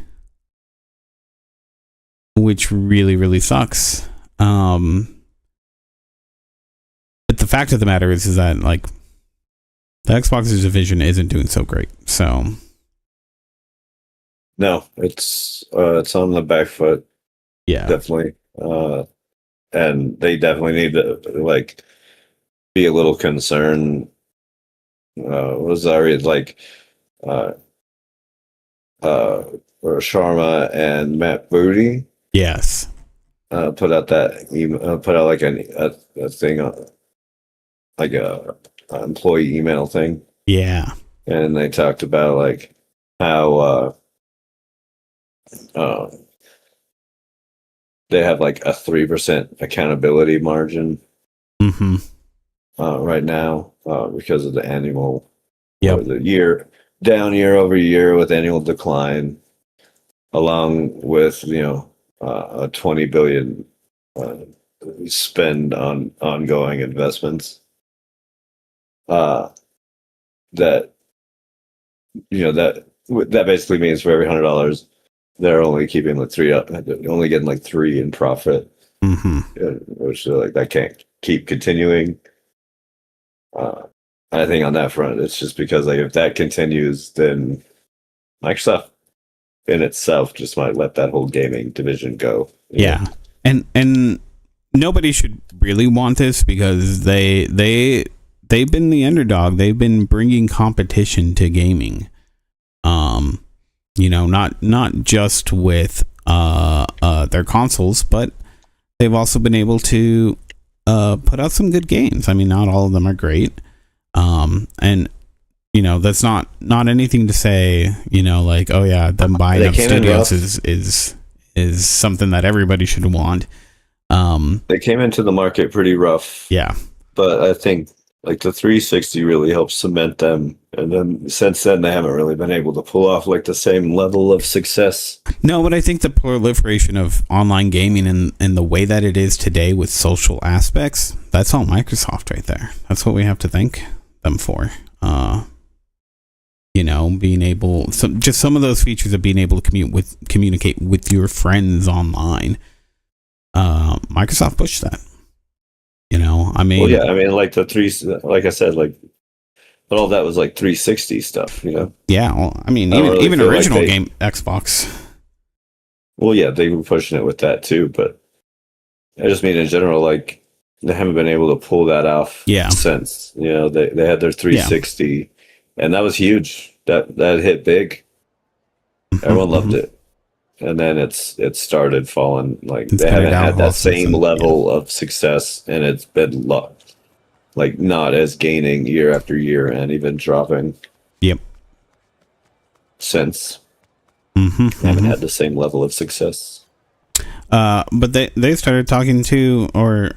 which really, really sucks. But the fact of the matter is that, like, the Xbox's division isn't doing so great. So no, it's on the back foot. Yeah, definitely. And they definitely need to be a little concerned. Was already Sharma and Matt Booty. Yes. Put out that email. Put out a thing on a employee email thing. Yeah. And they talked about how they have a 3% accountability margin right now because of the annual, the year over year with annual decline, along with a $20 billion spend on ongoing investments. That basically means for every $100 they're only keeping only getting 3 in profit, which that can't keep continuing. I think on that front, it's just because if that continues, then Microsoft in itself just might let that whole gaming division go. Yeah, and nobody should really want this, because they've been the underdog. They've been bringing competition to gaming Not just with their consoles, but they've also been able to put out some good games. I mean, not all of them are great, and that's not anything to say, like, oh yeah, them buying up studios is something that everybody should want. They came into the market pretty rough. Yeah, but I think like the 360 really helped cement them, and then since then they haven't really been able to pull off like the same level of success. No, but I think the proliferation of online gaming and the way that it is today with social aspects, that's all Microsoft right there. That's what we have to thank them for. Being able, just some of those features of being able to communicate with your friends online. Microsoft pushed that. Like like I said, like, but all that was like 360 stuff, Yeah, well, I mean, even original game Xbox. Well, yeah, they were pushing it with that too, but I just mean in general, like, they haven't been able to pull that off. Yeah. Since they had their 360, and that was huge. That hit big. Everyone loved it, and then it started falling. Like, they haven't had that same level of success, and it's been like not as gaining year after year, and even dropping. Yep. Since haven't had the same level of success. But they started talking to, or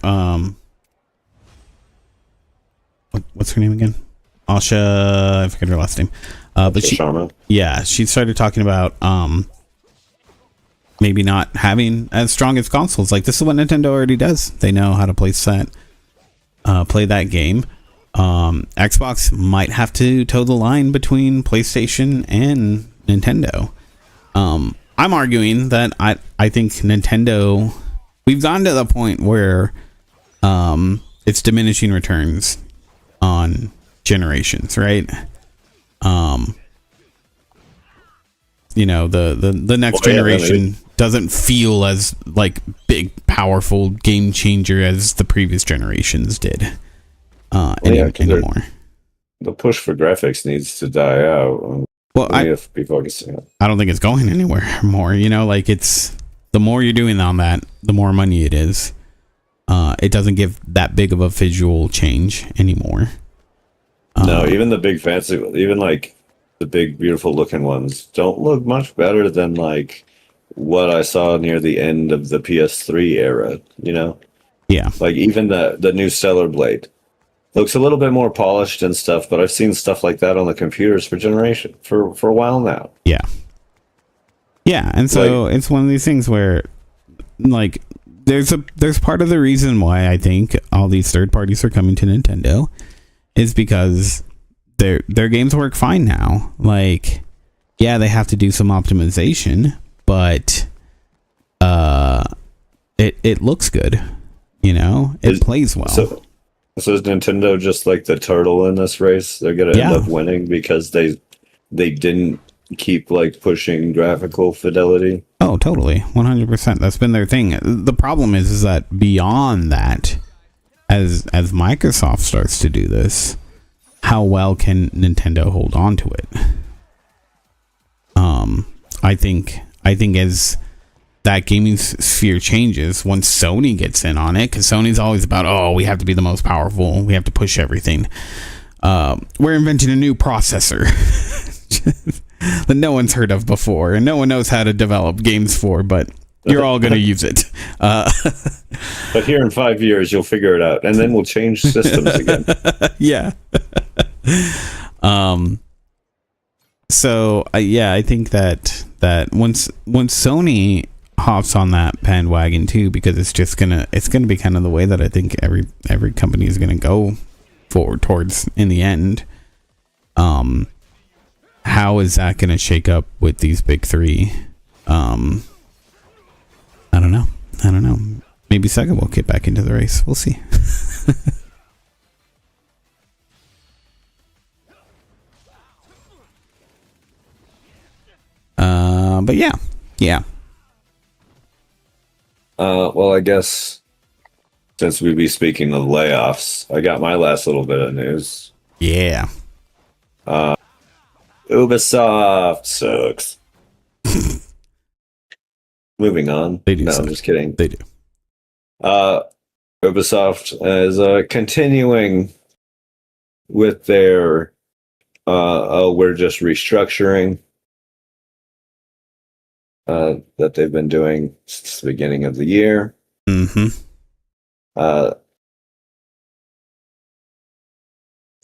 what's her name again? Asha, I forget her last name. But she started talking about maybe not having as strong as consoles. Like, this is what Nintendo already does. They know how to play that game. Xbox might have to toe the line between PlayStation and Nintendo. I'm arguing that I think Nintendo, we've gotten to the point where it's diminishing returns on generations, right? The next generation doesn't feel as like big, powerful game changer as the previous generations did anymore. The push for graphics needs to die out. Well, I don't think it's going anywhere more. It's, the more you're doing on that, the more money it is. It doesn't give that big of a visual change anymore. No, even the big fancy, even like the big beautiful looking ones don't look much better than like what I saw near the end of the PS3 era. Yeah. Like, even the new Stellar Blade looks a little bit more polished and stuff, but I've seen stuff like that on the computers for a while now. Yeah. Yeah, and so it's one of these things where, like, there's part of the reason why I think all these third parties are coming to Nintendo is because their games work fine now. Like, yeah, they have to do some optimization, but it looks good. It plays well. So is Nintendo just like the turtle in this race? They're gonna end up winning because they didn't keep like pushing graphical fidelity. Oh, totally, 100%. That's been their thing. The problem is that beyond that, as Microsoft starts to do this, how well can Nintendo hold on to it? I think as that gaming sphere changes, once Sony gets in on it, because Sony's always about, oh, we have to be the most powerful, we have to push everything. We're inventing a new processor that no one's heard of before, and no one knows how to develop games for, but you're all going to use it. But here in 5 years, you'll figure it out, and then we'll change systems again. Yeah. So I think that once Sony hops on that bandwagon too, because it's gonna be kind of the way that I think every company is gonna go forward towards in the end. How is that gonna shake up with these big three? I don't know. Maybe Sega will get back into the race. We'll see. But yeah. Well, I guess since we be speaking of layoffs, I got my last little bit of news. Yeah. Ubisoft sucks. Moving on. They do No, suck. I'm just kidding. They do. Ubisoft is continuing with their we're just restructuring that they've been doing since the beginning of the year. Mm-hmm.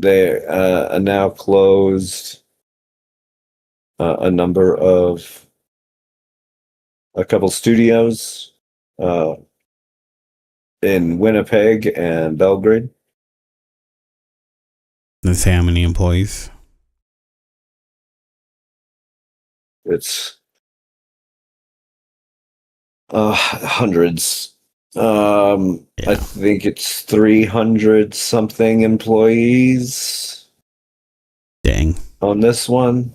They are now closed a couple studios in Winnipeg and Belgrade. Let's say how many employees. It's hundreds. I think it's 300 something employees Dang. on this one.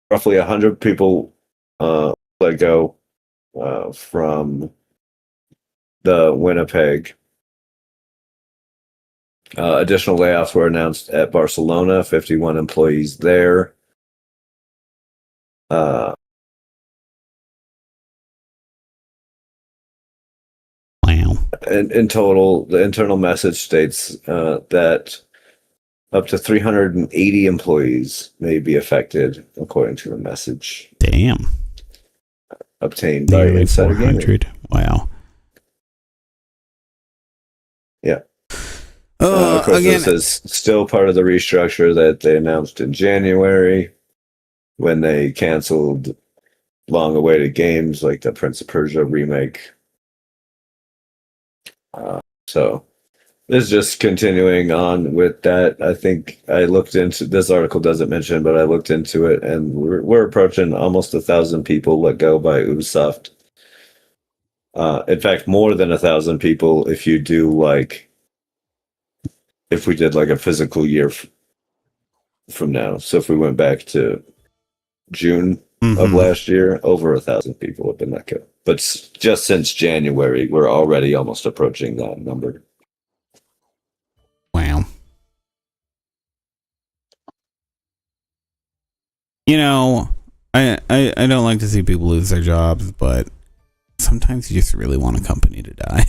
Roughly 100 people let go from the Winnipeg. Additional layoffs were announced at Barcelona, 51 employees there. Wow. In total, the internal message states that up to 380 employees may be affected, according to the message Damn. obtained by Nearly Insider Gaming. 400. Wow. Yeah. Oh, Of course, again, this is still part of the restructure that they announced in January when they canceled long-awaited games like the Prince of Persia remake. So this is just continuing on with that. I think I looked into this article doesn't mention, but I looked into it, and we're approaching almost 1,000 people let go by Ubisoft. In fact, more than 1,000 people if you do if we did like a physical year from now. So if we went back to June of last year, over 1,000 people have been let go. But just since January, we're already almost approaching that number. Wow. You know, I don't like to see people lose their jobs, but sometimes you just really want a company to die.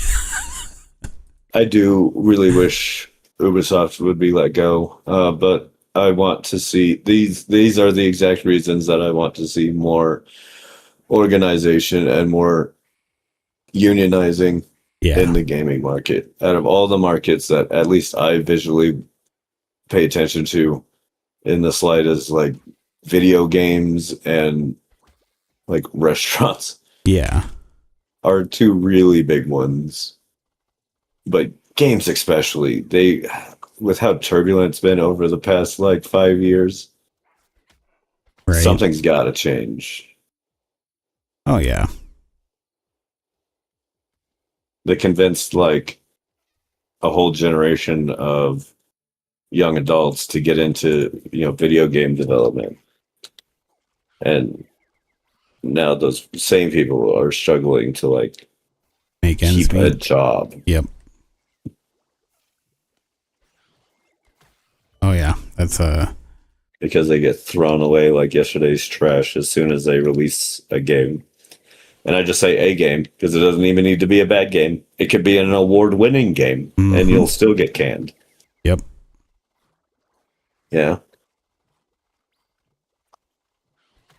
I do really wish Ubisoft would be let go, but I want to see these are the exact reasons that I want to see more organization and more unionizing in the gaming market. Out of all the markets that at least I visually pay attention to in the slightest, like video games and like restaurants. Yeah. Are two really big ones. But games especially, with how turbulent it's been over the past like 5 years, Right. Something's got to change. Oh yeah. They convinced like a whole generation of young adults to get into video game development, and now those same people are struggling to like Make ends keep a meet. job. Yep. Oh yeah, that's because they get thrown away like yesterday's trash as soon as they release a game. And I just say a game because it doesn't even need to be a bad game. It could be an award-winning game, and you'll still get canned. Yep. Yeah.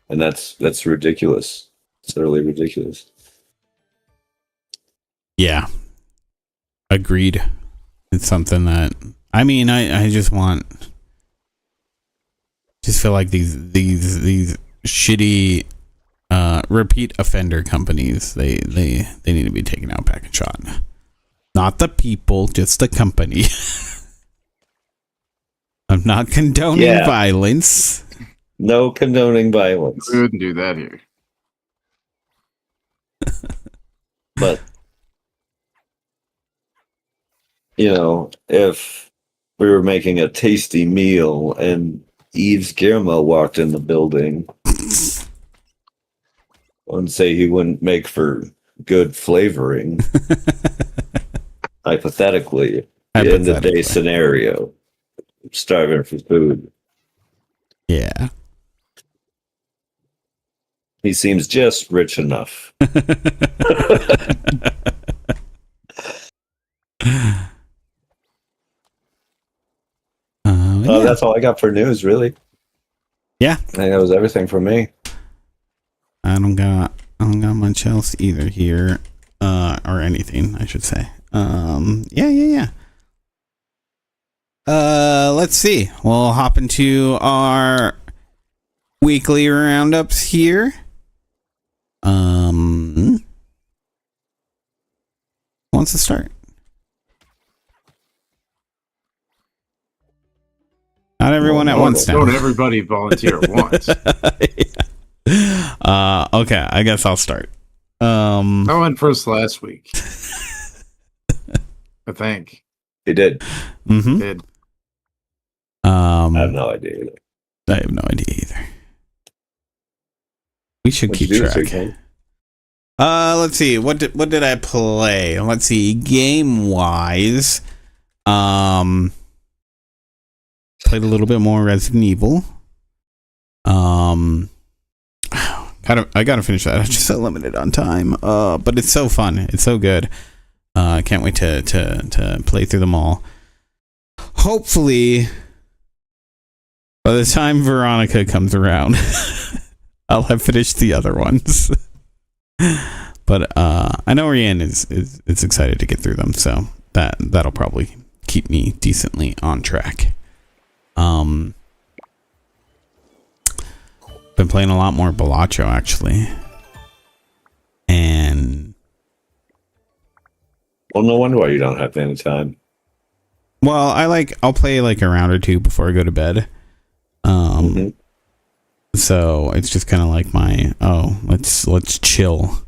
And that's ridiculous. It's utterly ridiculous. Yeah. Agreed. It's something that I just feel like these shitty repeat offender companies, they need to be taken out back and shot. Not the people, just the company. I'm not condoning violence. No condoning violence. We wouldn't do that here. But if we were making a tasty meal and Yves Guillemot walked in the building, I wouldn't say he wouldn't make for good flavoring. hypothetically, in the Hypothetically. day scenario, starving for food. Yeah. He seems just rich enough. Oh, Yeah. that's all I got for news, really. Yeah. I think that was everything for me. I don't got much else either here, or anything, I should say. Yeah. Let's see. We'll hop into our weekly roundups here. Who wants to start? Not everyone at once now. Don't everybody volunteer at once. Okay, I guess I'll start. I went first last week. I think. He did. Mm-hmm. Did. I have no idea either. I have no idea either. We should What'd keep you do this track. weekend? Let's see. What did I play? Let's see. Game wise, played a little bit more Resident Evil. I gotta finish that. I'm just so limited on time. But it's so fun. It's so good. I can't wait to play through them all. Hopefully, by the time Veronica comes around, I'll have finished the other ones. But I know Rianne is excited to get through them, so that'll probably keep me decently on track. Been playing a lot more Balatro actually, and Well, no wonder why you don't have any time. well, I'll play like a round or two before I go to bed. Mhm. So it's just kind of like my let's chill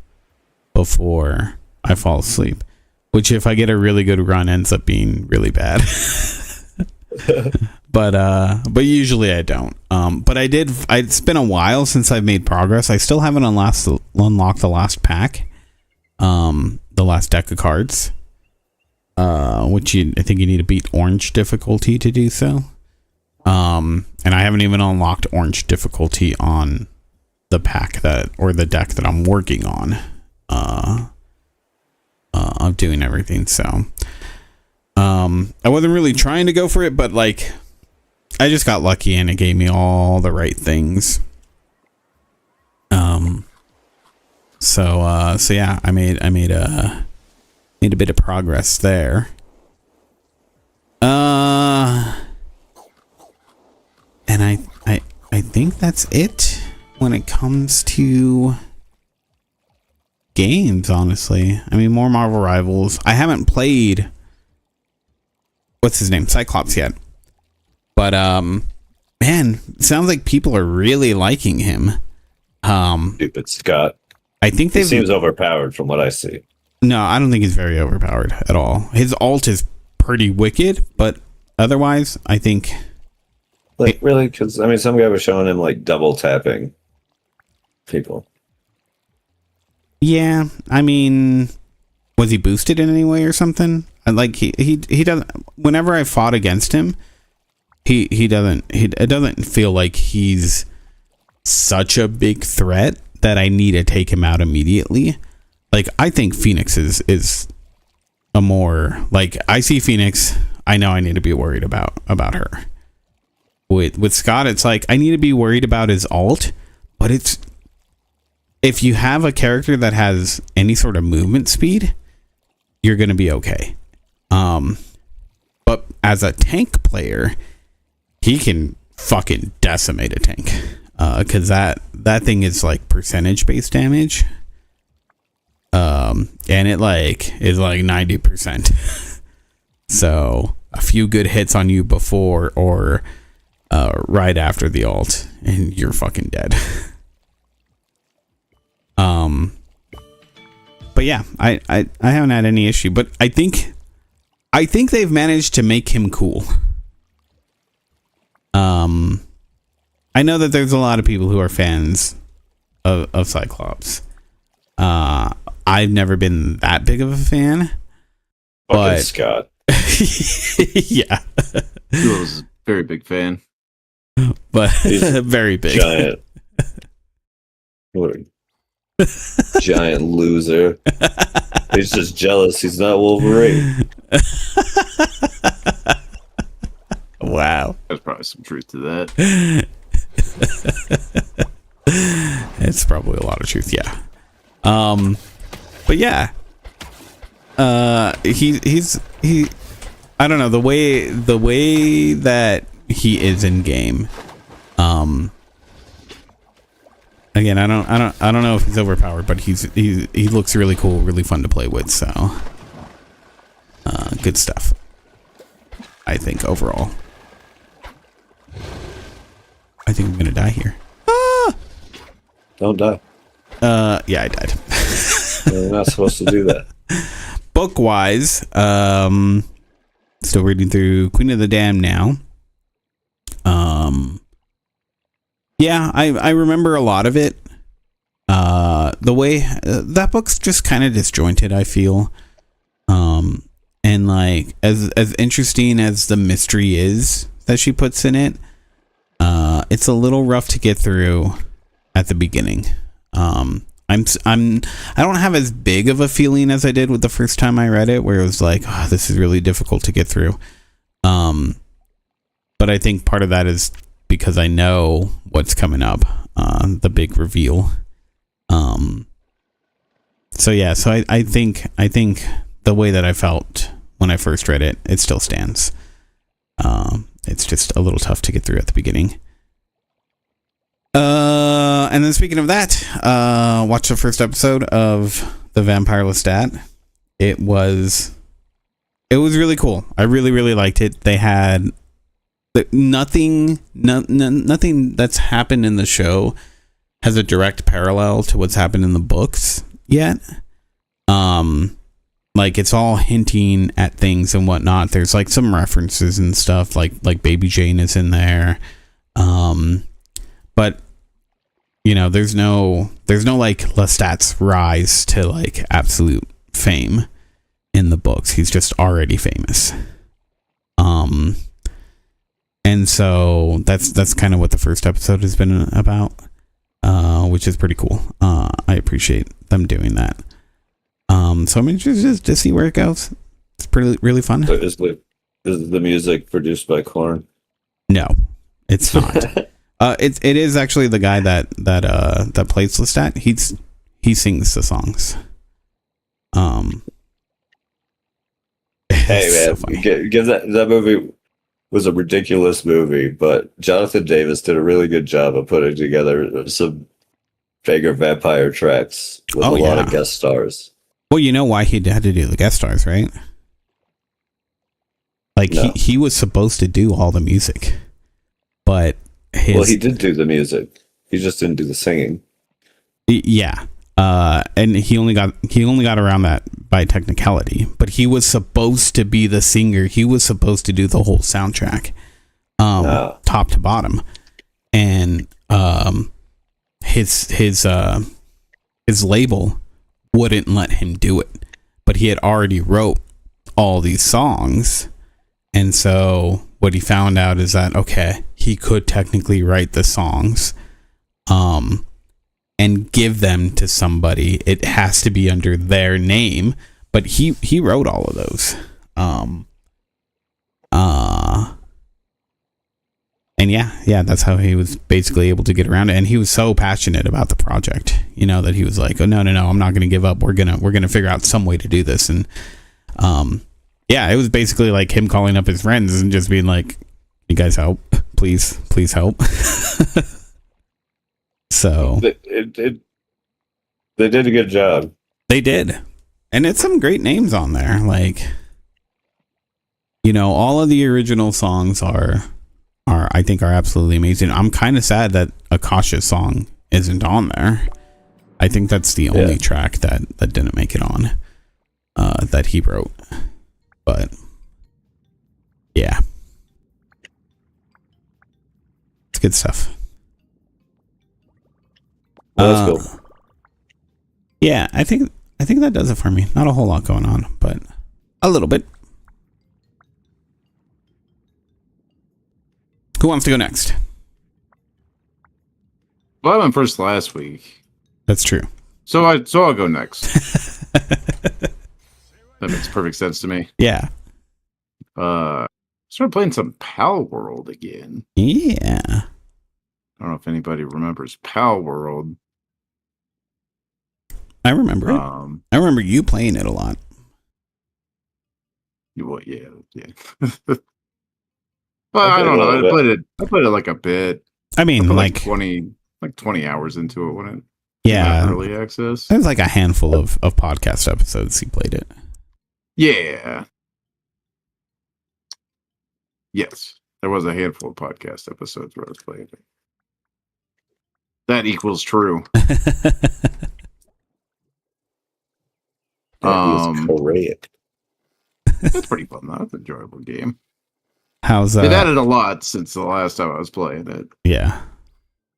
before I fall asleep, which if I get a really good run ends up being really bad. but usually I don't. But it's been a while since I've made progress. I still haven't unlocked the last pack, the last deck of cards, which I think you need to beat orange difficulty to do so. And I haven't even unlocked orange difficulty on the pack or the deck that I'm working on. Of doing everything, so I wasn't really trying to go for it, but like I just got lucky and it gave me all the right things. So yeah, I made a bit of progress there. And I think that's it when it comes to games, honestly. I mean, more Marvel Rivals. I haven't played what's his name, Cyclops, yet. But man, it sounds like people are really liking him. Stupid Scott. I think He they've seems overpowered from what I see. No, I don't think he's very overpowered at all. His ult is pretty wicked, but otherwise, I think Like, really? Because, I mean, some guy was showing him, like, double tapping people. yeah, I mean, was he boosted in any way or something? Like he doesn't. Whenever I fought against him, it doesn't feel like he's such a big threat that I need to take him out immediately. Like, I think Phoenix is a more, like, I see Phoenix, I know I need to be worried about her. With Scott, it's like I need to be worried about his ult, but it's, if you have a character that has any sort of movement speed, you're going to be okay. But as a tank player, he can fucking decimate a tank. Cause that thing is like percentage based damage. And it like is like 90%. So a few good hits on you before or right after the ult and you're fucking dead. But yeah, I haven't had any issue, but I think they've managed to make him cool. I know that there's a lot of people who are fans of Cyclops. I've never been that big of a fan, Fucking Scott. Yeah, He was a very big fan. but He's very big. Giant. What a giant loser. He's just jealous he's not Wolverine. Wow. There's probably some truth to that. It's probably a lot of truth, yeah. But yeah. He I don't know, the way that he is in game. Again, I don't know if he's overpowered, but he looks really cool, really fun to play with, so good stuff. I think overall. I think I'm gonna die here. Don't die. Yeah, I died. You're not supposed to do that. Book wise, still reading through Queen of the Damned now. Yeah, I remember a lot of it. The way that book's just kind of disjointed, I feel. And like as interesting as the mystery is that she puts in it, it's a little rough to get through at the beginning. I don't have as big of a feeling as I did with the first time I read it, where it was like, oh, this is really difficult to get through. But I think part of that is because I know what's coming up, the big reveal. So yeah, so I think the way that I felt when I first read it, it still stands. It's just a little tough to get through at the beginning. And then speaking of that, watch the first episode of The Vampire Lestat. It was really cool. I really liked it. They had nothing that's happened in the show has a direct parallel to what's happened in the books yet. Like it's all hinting at things and whatnot. There's like some references and stuff, like Baby Jane is in there. But you know, there's no like Lestat's rise to like absolute fame in the books. He's just already famous. And so that's kind of what the first episode has been about, which is pretty cool. I appreciate them doing that. So I'm interested to see where it goes. It's really fun. So is the music produced by Korn? No, it's not. It is actually the guy that plays Lestat. He sings the songs. Hey man, so funny. give that movie was a ridiculous movie, but Jonathan Davis did a really good job of putting together some bigger vampire tracks with a lot of guest stars. Well, you know why he had to do the guest stars, right? Like No. he was supposed to do all the music, but he did do the music. He just didn't do the singing. Yeah. And he only got around that by technicality, but he was supposed to be the singer. He was supposed to do the whole soundtrack, top to bottom, and his label wouldn't let him do it, but he had already wrote all these songs, and so what he found out is that okay, he could technically write the songs, and give them to somebody. It has to be under their name, but he wrote all of those. And yeah, that's how he was basically able to get around it. And he was so passionate about the project, you know, that he was like, oh no, I'm not going to give up. We're going to figure out some way to do this. And, yeah, it was basically like him calling up his friends and just being like, you guys help, please help. So They did a good job. they did. And it's some great names on there. Like, you know, all of the original songs are I think are absolutely amazing. I'm kind of sad that Akasha's song isn't on there. I think that's the only track that didn't make it on, that he wrote. But yeah, it's good stuff. Well, that's cool. Yeah, I think that does it for me. Not a whole lot going on, but A little bit. Who wants to go next? Well, I went first last week, That's true. so I'll go next. That makes perfect sense to me. Yeah. Started playing some Pal World again. Yeah. I don't know if anybody remembers Pal World. I remember it. I remember you playing it a lot. Well, yeah. Well, I don't know. I played it like a bit. I mean, I put like 20 hours into it when it yeah, had early access. there's like a handful of podcast episodes he played it. Yeah. Yes, there was a handful of podcast episodes where I was playing it. That equals true. Correct. That's pretty fun though. It's an enjoyable game. How's They've added a lot since the last time I was playing it. Yeah.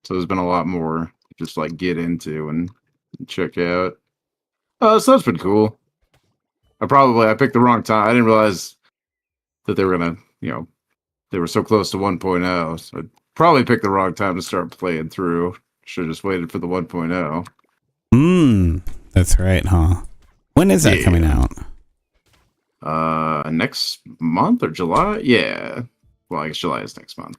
So there's been a lot more to just like get into and check out. So that's been cool. I picked the wrong time. I didn't realize that they were gonna, they were so close to 1.0. So I probably picked the wrong time to start playing through. Should have just waited for the 1.0. That's right, huh? When is that coming out? Next month or July? Yeah. Well, I guess July is next month.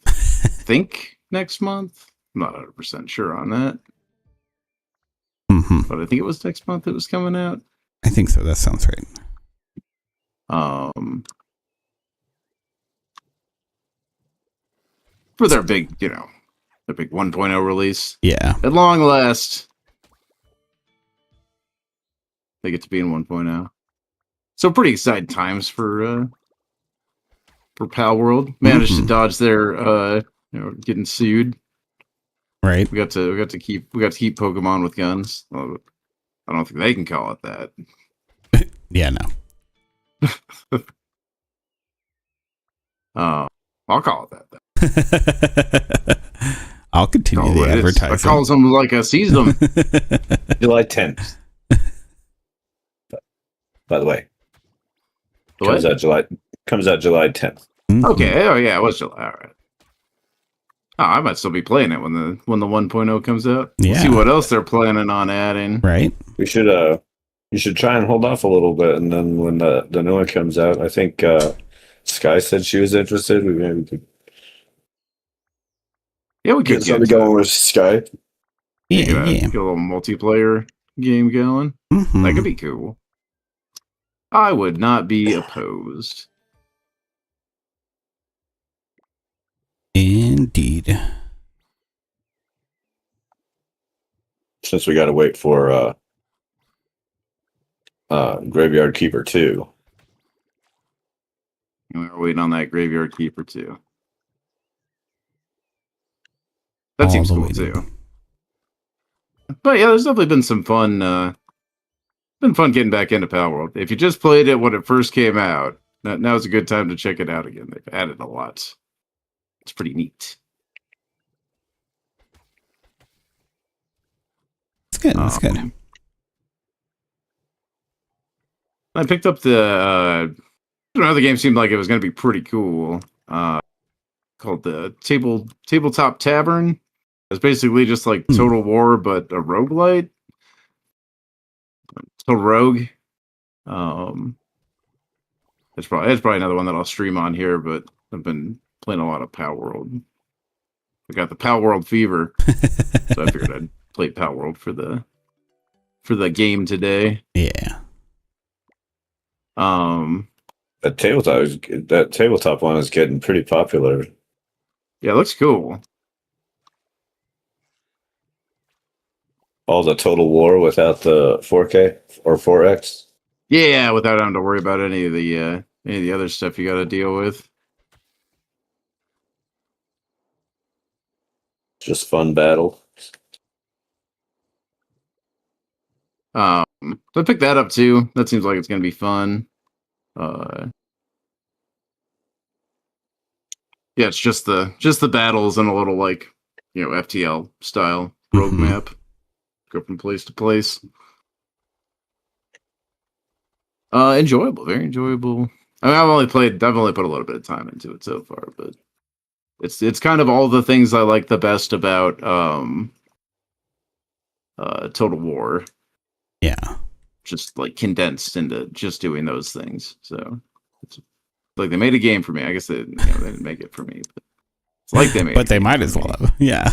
Think next month. I'm not 100% sure on that. Mm-hmm. But I think it was next month it was coming out. I think so. That sounds right. For their big, their big 1.0 release. Yeah. At long last, they get to be in 1.0. So pretty exciting times for Pal World. Managed to dodge their getting sued. Right. We got to keep Pokemon with guns. Well, I don't think they can call it that. Yeah, no. I'll call it that. I'll continue the advertising. I call them like I seized them. July 10th. By the way, comes out July 10th. Mm-hmm. Okay. Oh yeah, it was July. All right. Oh, I might still be playing it when the 1.0 comes out. Yeah. We'll see what else they're planning on adding. Right. We should you should try and hold off a little bit, and then when the new one comes out, I think Sky said she was interested. We maybe could Yeah, we could get something going with Sky. Yeah. get a little multiplayer game going. Mm-hmm. That could be cool. I would not be opposed. Indeed. Since we got to wait for Graveyard Keeper 2. And we're waiting on that Graveyard Keeper too. That seems cool too. But yeah, there's definitely been some fun. Been fun getting back into Pal World. If you just played it when it first came out, now's a good time to check it out again. They've added a lot. It's pretty neat. It's good. That's good. I picked up the another game seemed like it was going to be pretty cool. Called the Tabletop Tavern. It's basically just like Total War, but a roguelite. Total Rogue. It's probably another one that I'll stream on here, but I've been playing a lot of Pal World. I got the Pal World fever, so I figured I'd play Pal World for the game today. Yeah. That tabletop one is getting pretty popular. Yeah, it looks cool. All the Total War without the 4K or 4X. Yeah, without having to worry about any of the other stuff you got to deal with. Just fun battle. So I picked that up too. That seems like it's going to be fun. Yeah, it's just the battles and a little like FTL style rogue map. Go from place to place. Enjoyable, very enjoyable. I mean, I've only put a little bit of time into it so far, but it's kind of all the things I like the best about Total War, Yeah. just like condensed into just doing those things. So it's like they made a game for me. I guess they didn't make it for me, but it's like they made. But they might as well have. Yeah.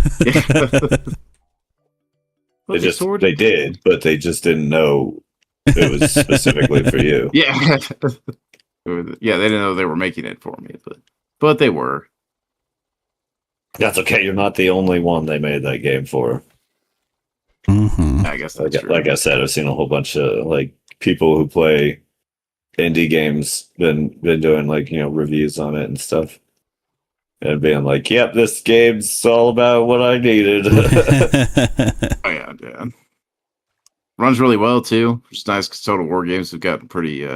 They did, but they just didn't know it was specifically for you. Yeah. Yeah, they didn't know they were making it for me, but they were. That's okay. You're not the only one they made that game for. Mm-hmm. I guess that's true. Like I said, I've seen a whole bunch of like people who play indie games been doing like reviews on it and stuff, and being like, "Yep, this game's all about what I needed." Oh yeah. Runs really well too, which is nice because Total War games have gotten pretty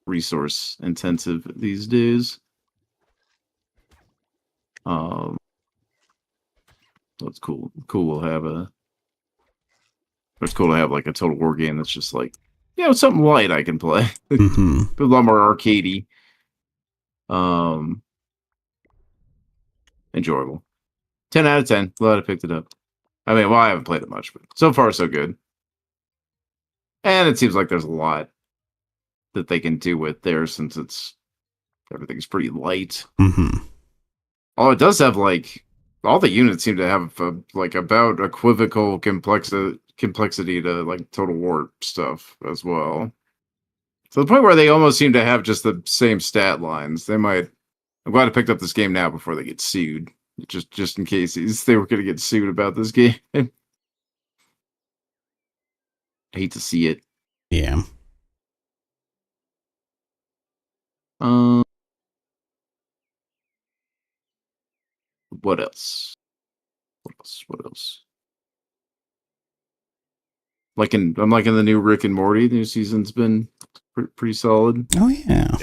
resource intensive these days. That's cool. It's cool to have like a Total War game that's just like something light I can play. Mm-hmm. A lot more arcadey. Enjoyable. 10 out of 10. Glad I picked it up. I mean, well, I haven't played it much, but so far so good. And it seems like there's a lot that they can do with there since everything's pretty light. Mm-hmm. Oh, it does have like all the units seem to have like about equivocal complexity to like Total War stuff as well. To the point where they almost seem to have just the same stat lines. I'm glad I picked up this game now before they get sued. Just in case they were going to get sued about this game. I hate to see it. Yeah. What else? I'm liking the new Rick and Morty. The new season's been pretty solid. Oh yeah.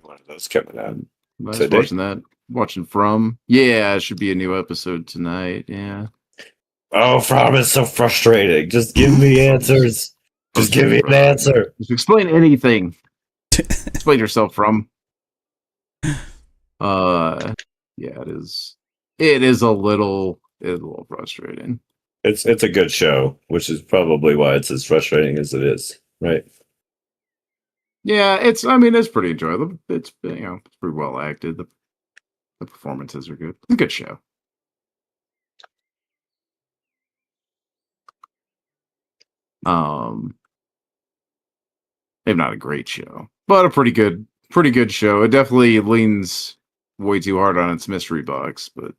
One of those coming out. I was Today? watching that. Watching From. Yeah, it should be a new episode tonight. Yeah. Oh, From is so frustrating. Just give me answers. Just give me an answer. Just explain anything. Explain yourself, From. Yeah, it is. It is a little frustrating. It's a good show, which is probably why it's as frustrating as it is, right? Yeah, it's pretty enjoyable. It's it's pretty well acted. The performances are good. It's a good show. Maybe not a great show, but a pretty good show. It definitely leans way too hard on its mystery box, but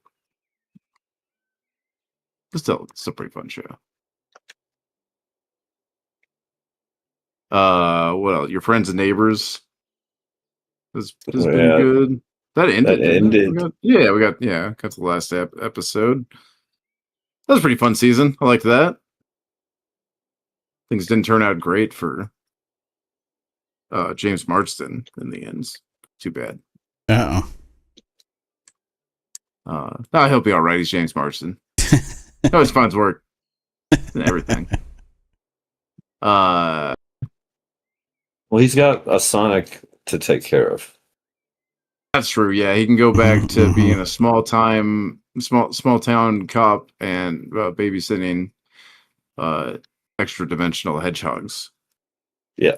it's a pretty fun show. What else? Your Friends and Neighbors has been good. That ended. We got the last episode. That was a pretty fun season. I liked that. Things didn't turn out great for James Marsden in the end. Too bad. Oh. I hope he'll be all right. He's James Marsden. He always finds work and everything. Well, he's got a Sonic to take care of. That's true. Yeah, he can go back to being a small town cop and babysitting extra dimensional hedgehogs. Yeah,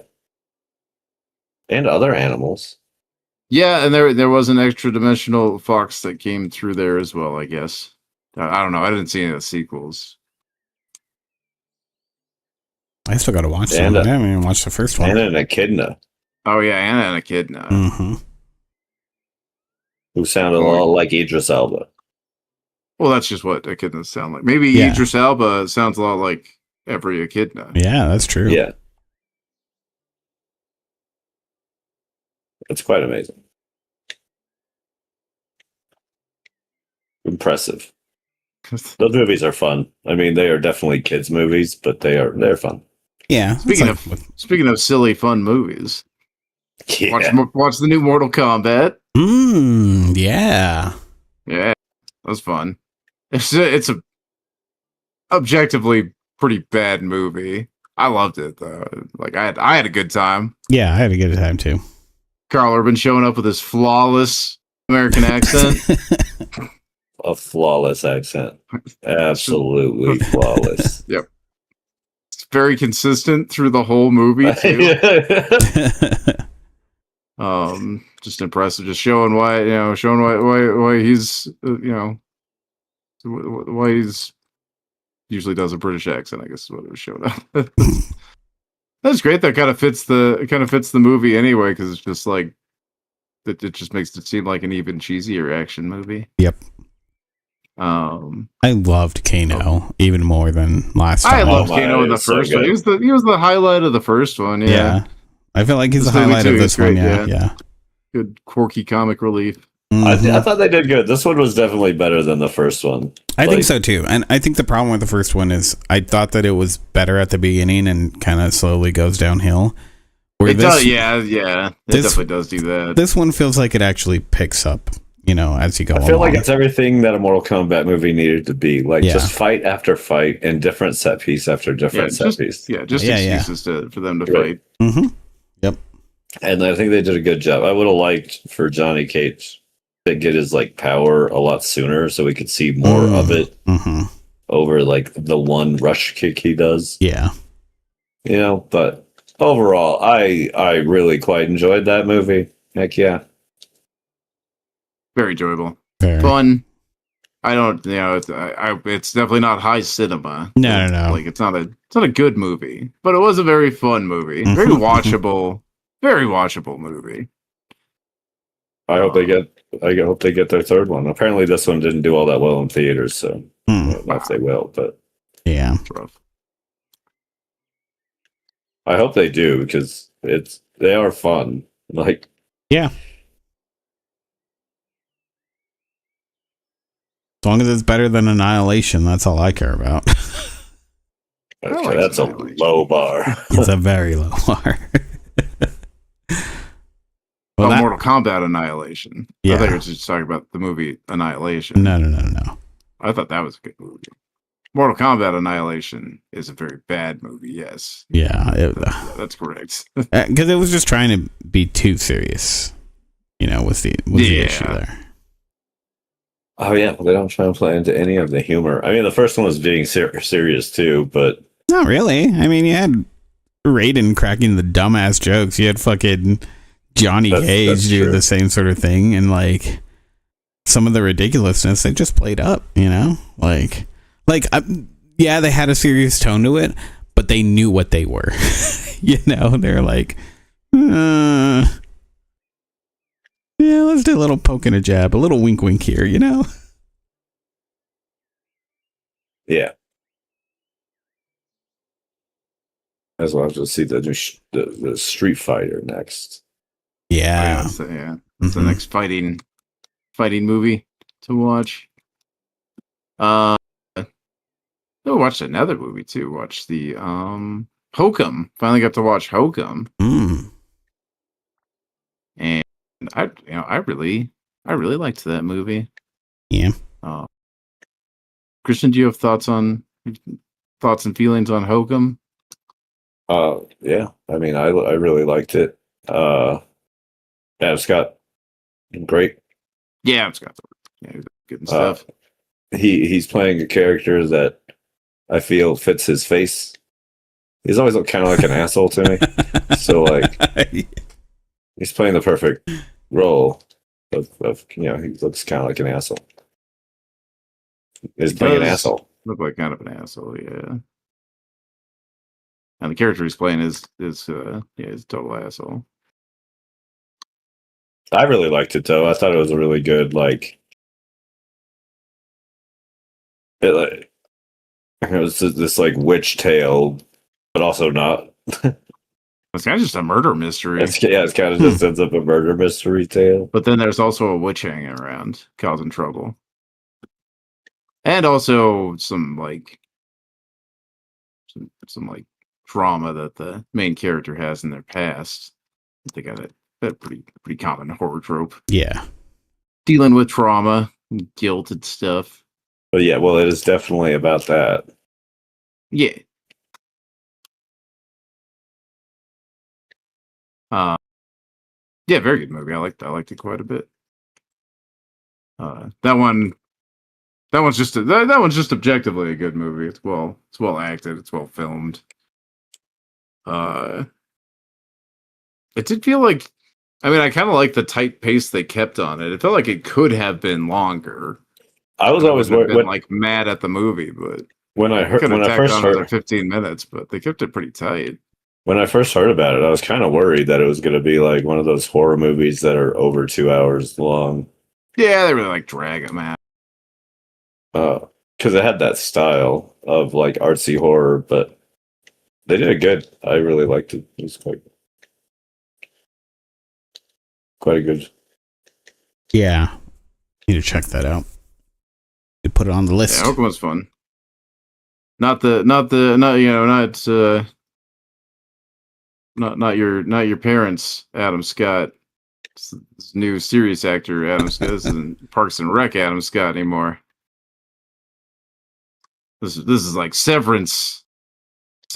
and other animals. Yeah, and there was an extra dimensional fox that came through there as well. I guess I don't know. I didn't see any of the sequels. I still got to watch them. I haven't even watched the first one. And an echidna. Oh yeah, Anna and Echidna. Mm-hmm. Who sounded a lot like Idris Elba. Well, that's just what echidnas sound like. Maybe Idris Elba sounds a lot like every echidna. Yeah, that's true. Yeah. It's quite amazing. Impressive. Those movies are fun. I mean, they are definitely kids' movies, but they're fun. Yeah. Speaking of silly fun movies, Yeah. watch the new Mortal Kombat. Yeah. Yeah, that was fun. It's a objectively pretty bad movie. I loved it though. Like I had a good time. Yeah, I had a good time too. Carl Urban showing up with his flawless American accent. A flawless accent. Absolutely flawless. Yep. It's very consistent through the whole movie too. Just impressive. Just showing why, why he's, why he's usually does a British accent, I guess is what it was showing up. That's great. That kind of fits the movie anyway, because it's just like it just makes it seem like an even cheesier action movie. Yep. I loved Kano even more than last time. I loved Kano in the first one. He was the highlight of the first one. Yeah. I feel like he's the highlight of this one. Yeah. Good quirky comic relief. I thought they did good. This one was definitely better than the first one. I think so too. And I think the problem with the first one is I thought that it was better at the beginning and kind of slowly goes downhill. It does, yeah. It definitely does do that. This one feels like it actually picks up, as you go along. I feel like it's everything that a Mortal Kombat movie needed to be. Like just fight after fight and different set piece after different set piece. Yeah, just excuses for them to fight. Mm-hmm. Yep. And I think they did a good job. I would have liked for Johnny Cage to get his power a lot sooner so we could see more of it over the one rush kick he does. Yeah. But overall, I really quite enjoyed that movie. Heck yeah. Very enjoyable. Very. Fun. I don't, it's definitely not high cinema. No. It's not a good movie, but it was a very fun movie. Very watchable movie. I hope they get their third one. Apparently this one didn't do all that well in theaters, so I don't know if they will, but yeah. It's rough. I hope they do because they are fun. Yeah. As long as it's better than Annihilation, that's all I care about. Okay, that's a low bar. It's a very low bar. Mortal Kombat Annihilation. Yeah. I thought you were just talking about the movie Annihilation. No. I thought that was a good movie. Mortal Kombat Annihilation is a very bad movie, yes. Yeah. That's correct. Because it was just trying to be too serious, was the issue there. Oh yeah, they don't try to play into any of the humor. I mean, the first one was being serious too, but not really. I mean, you had Raiden cracking the dumbass jokes. You had fucking Johnny Cage do the same sort of thing, and some of the ridiculousness they just played up. Yeah, they had a serious tone to it, but they knew what they were. They're like, yeah, let's do a little poke and a jab, a little wink here, Yeah. As well as to see the Street Fighter next. Yeah. That's the next fighting movie to watch. I watched another movie too. Watched the Hokum. Finally got to watch Hokum. And I really liked that movie. Yeah. Christian, do you have thoughts and feelings on Hokum? Yeah. I mean, I really liked it. Scott, great. Yeah, Scott. Yeah, good and stuff. He's playing a character that I feel fits his face. He's always kind of like an asshole to me. So he's playing the perfect role of he looks kind of like an asshole. He's playing an asshole. Look like kind of an asshole, yeah. And the character he's playing is a total asshole. I really liked it though. I thought it was a really good it was this witch tale, but also not. It's kind of just a murder mystery. It's kind of just ends up a murder mystery tale. But then there's also a witch hanging around causing trouble. And also some trauma that the main character has in their past. They got a pretty common horror trope. Yeah. Dealing with trauma, and guilt and stuff. But yeah, well, it is definitely about that. Yeah. Yeah, very good movie. I liked it quite a bit. That one's just objectively a good movie. It's well acted. It's well filmed. It did feel like, I mean, I kind of like the tight pace they kept on it. It felt like it could have been longer. I was always been worried like mad at the movie, but when I could have tacked first on heard another 15 minutes, but they kept it pretty tight. when I first heard about it, I was kind of worried that it was going to be like one of those horror movies that are over 2 hours long. Yeah, they really like drag them out. Because it had that style of like artsy horror, but they did it good. I really liked it. It was quite a good. Yeah. Need to check that out. You put it on the list. Yeah, Oklahoma was fun. Not your parents, Adam Scott. This new serious actor, Adam Scott. This isn't Parks and Rec Adam Scott anymore. This is like Severance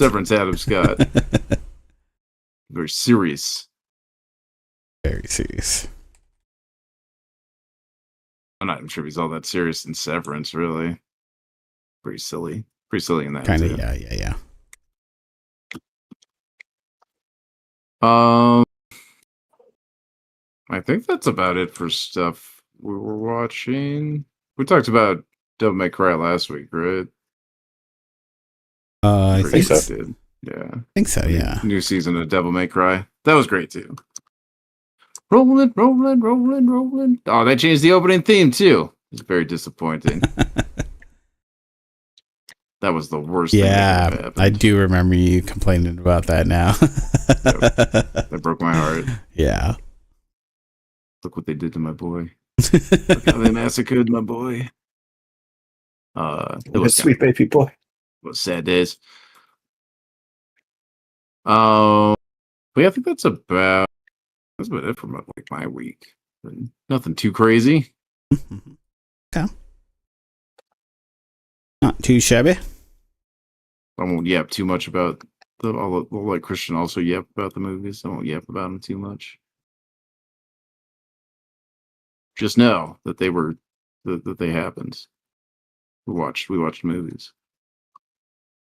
Adam Scott. Very serious. Very serious. I'm not even sure if he's all that serious in Severance, really. Pretty silly in that. Kind of, too. yeah. I think that's about it for stuff we were watching. We talked about Devil May Cry last week, right? I Pretty think sure so. we did. Yeah. I think so, yeah. New season of Devil May Cry. That was great too. Rolling. Oh, they changed the opening theme too. It's very disappointing. That was the worst thing that ever Yeah, happened. I do remember you complaining about that now. That broke my heart. Yeah. Look what they did to my boy. Look how they massacred my boy. It was Sweet baby boy. was sad days. But yeah, I think that's about it for my week. Nothing too crazy. Okay. Not too shabby. I won't yap too much about I'll let Christian also yap about the movies. I won't yap about them too much. Just know that that they happened. We watched movies.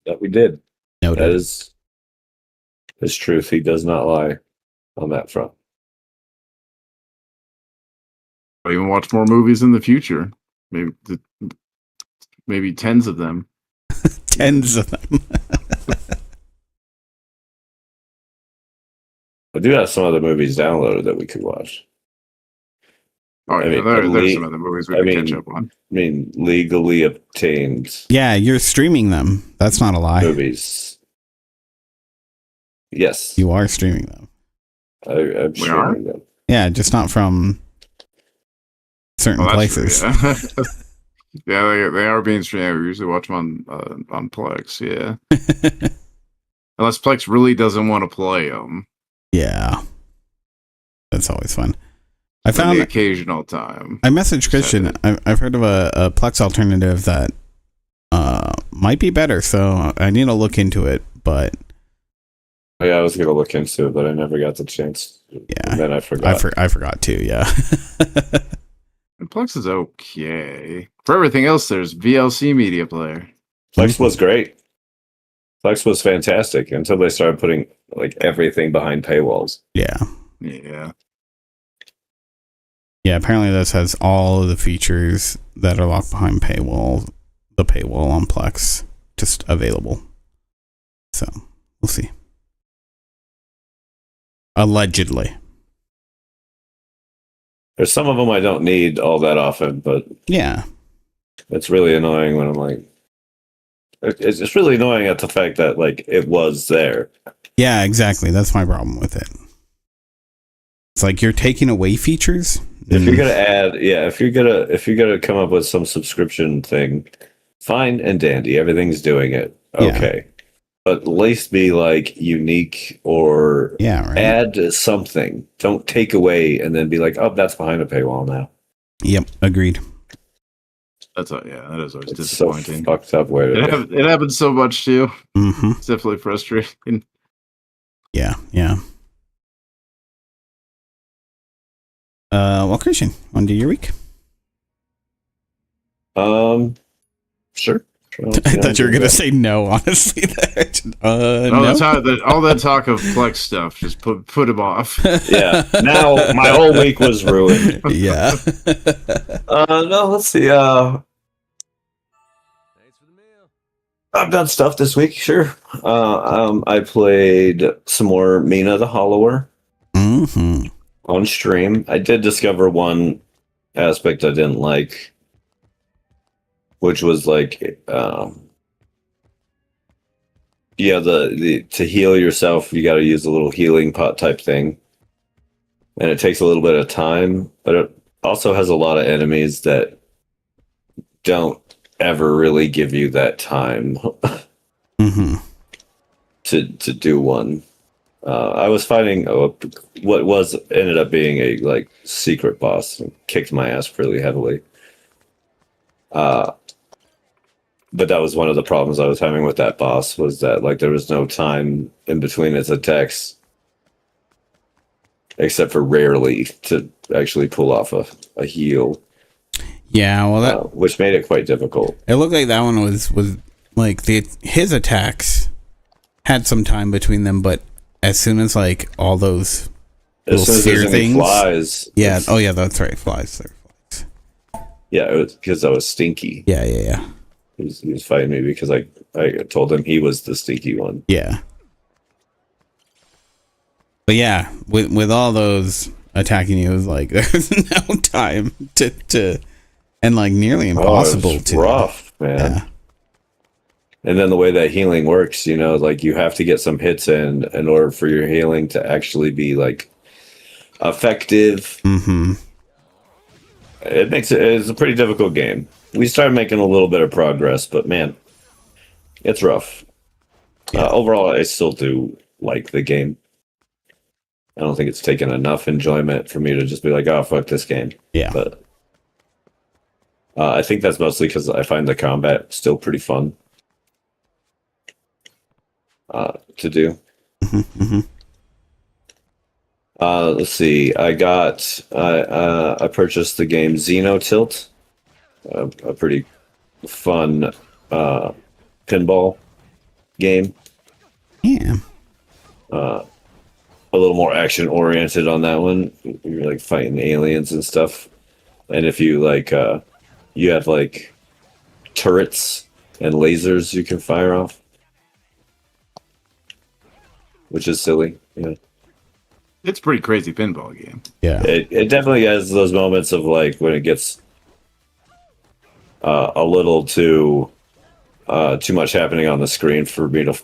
That we did. Noted. That is truth. He does not lie on that front. I'll even watch more movies in the future. Maybe tens of them. Tens of them. I do have some other movies downloaded that we could watch. Oh, I yeah, mean, there's some other movies we can catch up on. I mean, legally obtained Yeah, you're streaming them. That's not a lie. movies. Yes, You are streaming them. I'm We are? streaming them. Yeah, just not from certain Oh, that's places. true, yeah. Yeah, they are being streamed. We usually watch them on Plex, yeah. Unless Plex really doesn't want to play them. Yeah. That's always fun. I For the found occasional time. I messaged Christian. I've heard of a Plex alternative that might be better, so I need to look into it. But Oh, yeah, I was gonna look into it, but I never got the chance. yeah, And then I forgot. I forgot too. Yeah. And Plex is okay. For everything else, there's VLC Media Player. Plex was great. Plex was fantastic until they started putting like everything behind paywalls. Yeah. Yeah. Yeah. Apparently, this has all of the features that are locked behind paywall. The paywall on Plex just available. So we'll see. Allegedly. There's some of them I don't need all that often, but Yeah. it's really annoying when I'm like, it's just really annoying at the fact that like it was there. Yeah. Exactly. That's my problem with it. It's like you're taking away features. If you're gonna add, if you're gonna come up with some subscription thing, fine and dandy, everything's doing it. Okay. But at least be like unique or Yeah. Right. add something. Don't take away and then be like, oh, that's behind a paywall now. Yep. Agreed. That is always It's so disappointing. fucked up way to It happens so much too. Mm-hmm. It's definitely frustrating. Yeah. Yeah. Well, Christian, want to do your week? Sure. I thought you were gonna say no. Honestly, all no. all that talk of flex stuff just put him off. Yeah. Now my whole week was ruined. Yeah. No, let's see. I've done stuff this week, sure. I played some more Mina the Hollower on stream. I did discover one aspect I didn't like, which was like, the to heal yourself, you got to use a little healing pot type thing, and it takes a little bit of time, but it also has a lot of enemies that don't ever really give you that time to do one. I was fighting what was ended up being a like secret boss and kicked my ass really heavily. But that was one of the problems I was having with that boss, was that like there was no time in between its attacks, except for rarely, to actually pull off a heal. Yeah, well, that which made it quite difficult. It looked like that one was like his attacks had some time between them, but as soon as like all those as soon as sphere there's things, any flies, yeah, oh yeah, that's right, flies. Yeah, it was because I was stinky. Yeah. He was fighting me because I told him he was the stinky one. Yeah. But yeah, with all those attacking you, it was like there's no time to and like nearly impossible it was to rough, man. Yeah. And then the way that healing works, like you have to get some hits in order for your healing to actually be like effective. It's a pretty difficult game. We started making a little bit of progress, but man, it's rough. Overall, I still do like the game. I don't think it's taken enough enjoyment for me to just be like, oh, fuck this game. Yeah. But I think that's mostly because I find the combat still pretty fun to do. Let's see. I purchased the game Xenotilt, a pretty fun pinball game. Yeah. A little more action oriented on that one. You're like fighting aliens and stuff, and if you like, you have like turrets and lasers you can fire off, which is silly. Yeah. It's a pretty crazy pinball game. Yeah. It definitely has those moments of like when it gets a little too much happening on the screen for me to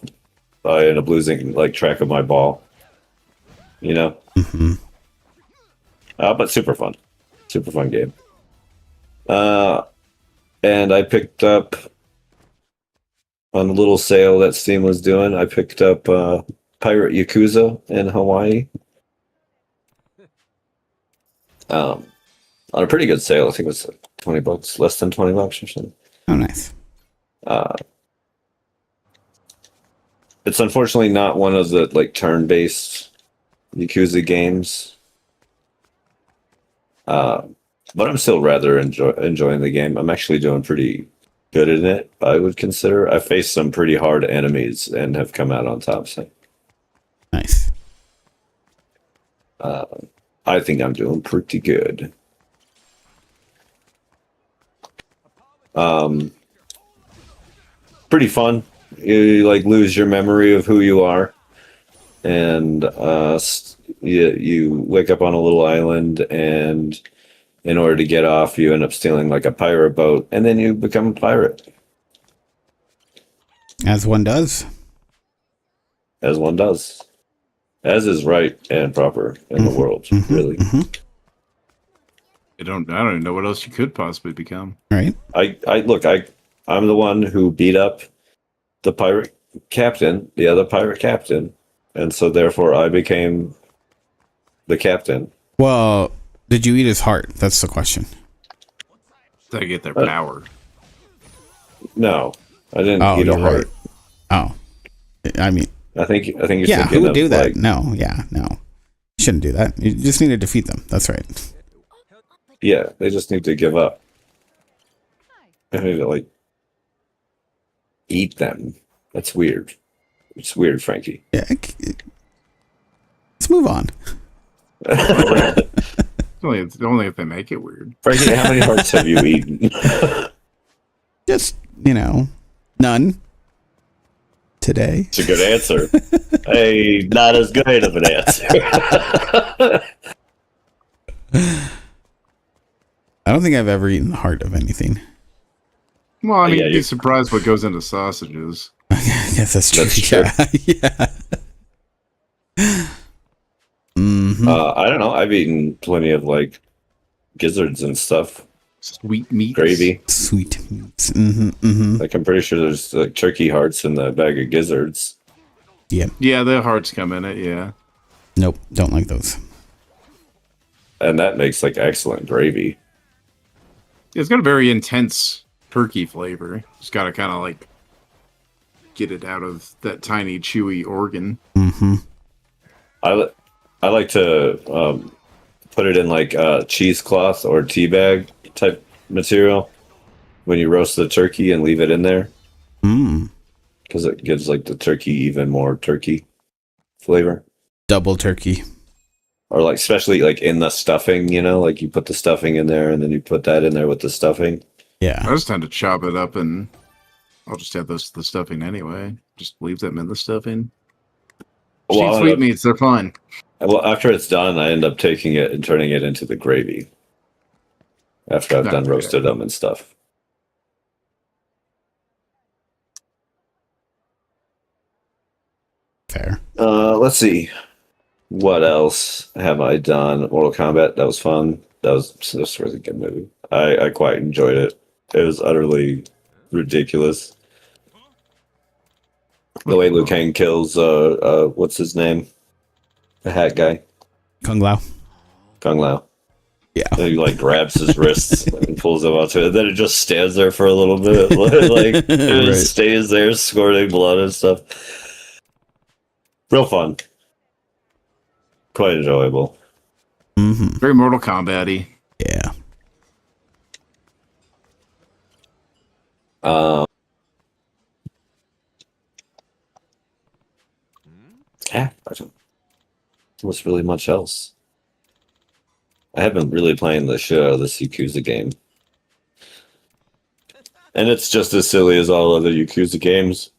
end up losing like track of my ball. But super fun game. And I picked up on a little sale that Steam was doing. I picked up Pirate Yakuza in Hawaii. On a pretty good sale. I think it was like $20, less than $20 or something. Oh, nice. It's unfortunately not one of the like turn-based Yakuza games. But I'm still rather enjoying the game. I'm actually doing pretty good in it, I would consider. I faced some pretty hard enemies and have come out on top. So. Nice. I think I'm doing pretty good. Pretty fun. You like lose your memory of who you are, and you wake up on a little island, and in order to get off, you end up stealing like a pirate boat, and then you become a pirate. As one does. As one does. As is right and proper in the world, really. I don't even know what else you could possibly become. Right. I'm the one who beat up the pirate captain, the other pirate captain, and so therefore I became the captain. Well, did you eat his heart? That's the question. They get their power. No, I didn't eat a heart. Right. Oh, I mean, I think you're yeah. thinking Who would do that? like, No, yeah, no. You shouldn't do that. You just need to defeat them. That's right. Yeah, they just need to give up. They need to like eat them. That's weird. It's weird, Frankie. Yeah. Let's move on. Only if they make it weird. Frankie, how many hearts have you eaten? Just, none today. It's a good answer. Hey, not as good of an answer. I don't think I've ever eaten the heart of anything. Well, I mean, yeah, you'd be you- surprised what goes into sausages. I guess that's true. That's true. Yeah. Mhm. I don't know. I've eaten plenty of like gizzards and stuff. Sweet meat. Gravy. Sweet meats. Mm-hmm. Like I'm pretty sure there's like turkey hearts in the bag of gizzards. Yeah. Yeah, the hearts come in it, yeah. Nope. Don't like those. And that makes like excellent gravy. It's got a very intense turkey flavor. Just gotta kind of like get it out of that tiny chewy organ. Mm-hmm. I like to put it in like cheesecloth or tea bag type material when you roast the turkey and leave it in there Mm. because it gives like the turkey even more turkey flavor. Double turkey. Or like especially like in the stuffing, like you put the stuffing in there and then you put that in there with the stuffing. I Yeah. just tend to chop it up and I'll just have the stuffing anyway. Just leave them in the stuffing. Well, Sweetmeats, they're fine. well, after it's done, I end up taking it and turning it into the gravy. After I've done Okay. roasted them and stuff. Fair. Let's see. What else have I done? Mortal Kombat. That was fun. This was a good movie. I quite enjoyed it. It was utterly ridiculous. The way Liu Kang kills what's his name? The hat guy. Kung Lao. Kung Lao. Yeah. And he like grabs his wrists and pulls them out to it. And then it just stands there for a little bit. Like it Right. just stays there squirting blood and stuff. Real fun. Quite enjoyable. Mm-hmm. Very Mortal Kombat-y. Yeah. Yeah, I don't. What's really much else? I have been really playing the shit out of this Yakuza game. And it's just as silly as all other Yakuza games.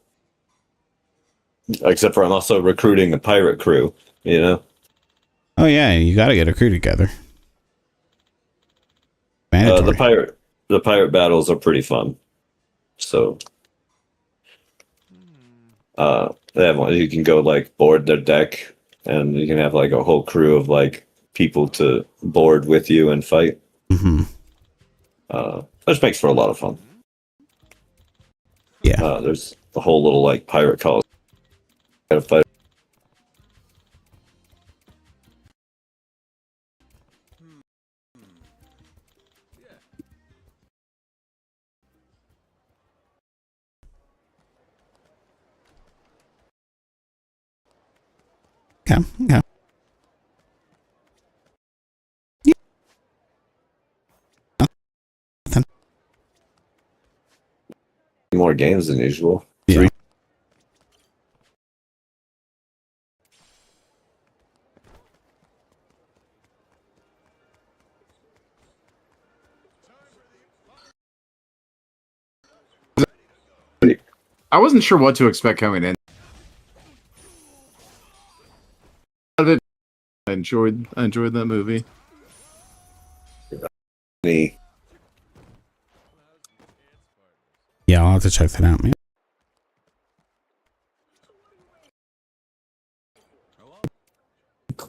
Except for I'm also recruiting a pirate crew, Oh yeah, you got to get a crew together. Mandatory. The pirate battles are pretty fun. So they have one you can go like board their deck and you can have like a whole crew of like people to board with you and fight. Mm-hmm. Which makes for a lot of fun. Yeah. There's a whole little like pirate call. Fight. Okay. Okay. More games than usual. Yeah. I wasn't sure what to expect coming in. I enjoyed that movie. Me. Yeah, I'll have to check that out, man.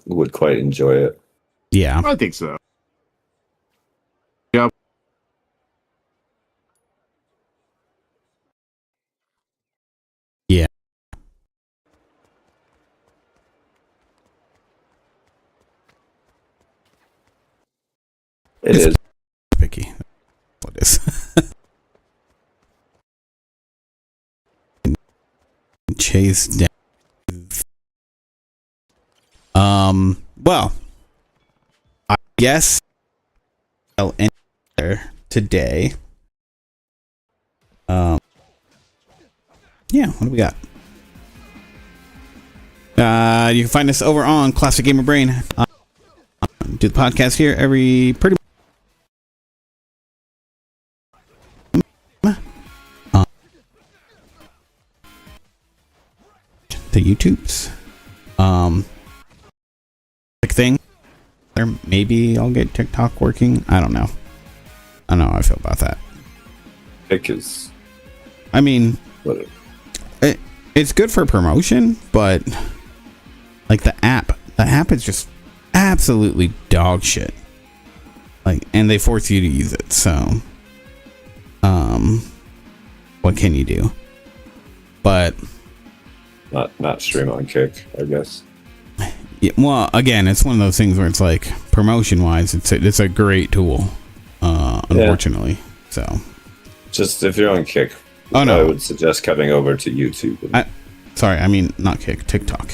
Would quite enjoy it. Yeah. I think so. Yeah. It is. Picky. What is? Chase down. Well, I guess in there today. Yeah, what do we got? You can find us over on Classic Gamer Brain. Do the podcast here every pretty the YouTubes. Big thing. Or maybe I'll get TikTok working. I don't know. I don't know how I feel about that. Pick is I mean, whatever. it's good for promotion, but like the app is just absolutely dog shit. Like, and they force you to use it. So, what can you do? But Not stream on Kick, I guess. yeah, well, again, it's one of those things where it's like promotion wise, it's a great tool. Unfortunately, so Just if you're on Kick, Oh, no. I would suggest coming over to YouTube. sorry, I mean not Kick, TikTok.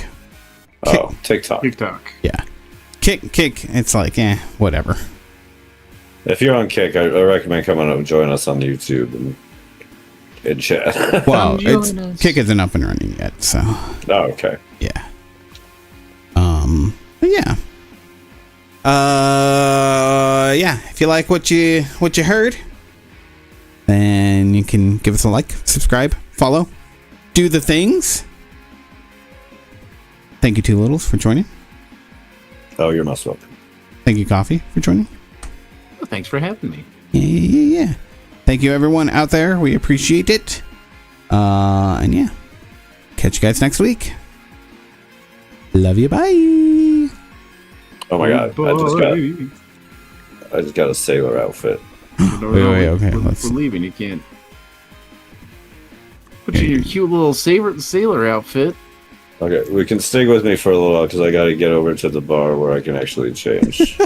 TikTok. TikTok. Yeah, Kick. It's like, whatever. If you're on Kick, I recommend coming up and join us on YouTube and chat. Well, join us. Kick isn't up and running yet, so Oh, okay. yeah. But yeah. Yeah. If you like what you heard, then you can give us a like, subscribe, follow, do the things. Thank you, Two Littles, for joining. Oh, you're most welcome. Thank you, Coffee, for joining. Well, thanks for having me. Yeah. Thank you, everyone out there. We appreciate it. And yeah, catch you guys next week. Love you. Bye. Oh my god, I just got a sailor outfit. Wait, okay, We're leaving. You can't put you in your cute little sailor outfit. Okay, we can stick with me for a little while because I got to get over to the bar where I can actually change.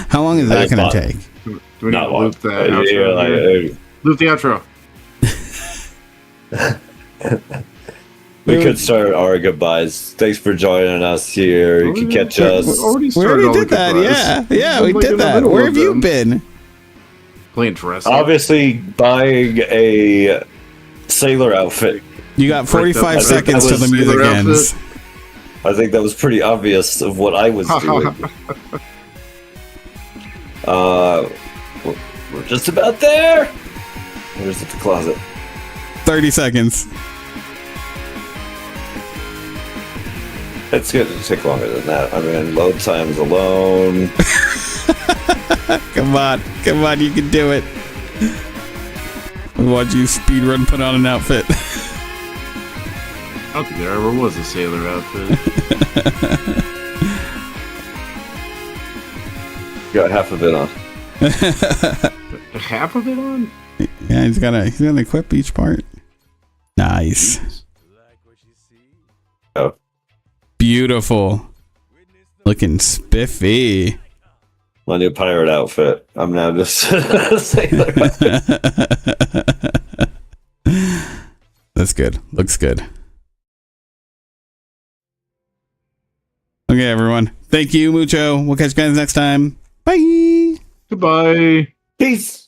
How long is that going to take? Do we need Not to long. loop the outro? Loop the outro. We could start our goodbyes. Thanks for joining us here. You can catch us. We already We started already all the did that. goodbyes. Yeah, we Like did in the that. middle Where of have you them. been? Playing dress up. Obviously, buying a sailor outfit. You got 45 Right, that seconds till the was music sailor ends. I think that was pretty obvious of what I was doing. We're just about there. Where's the closet? 30 seconds. It's going to take longer than that. I mean, load times alone. Come on, you can do it. We watch you speed run, put on an outfit. I don't think there ever was a sailor outfit. Got half of it on. Half of it on? Yeah, he's gonna equip each part. Nice. Oh. Beautiful. Looking spiffy. My new pirate outfit. I'm now just a sailor. That's good. Looks good. Okay, everyone. Thank you, Mucho. We'll catch you guys next time. Bye. Goodbye. Peace.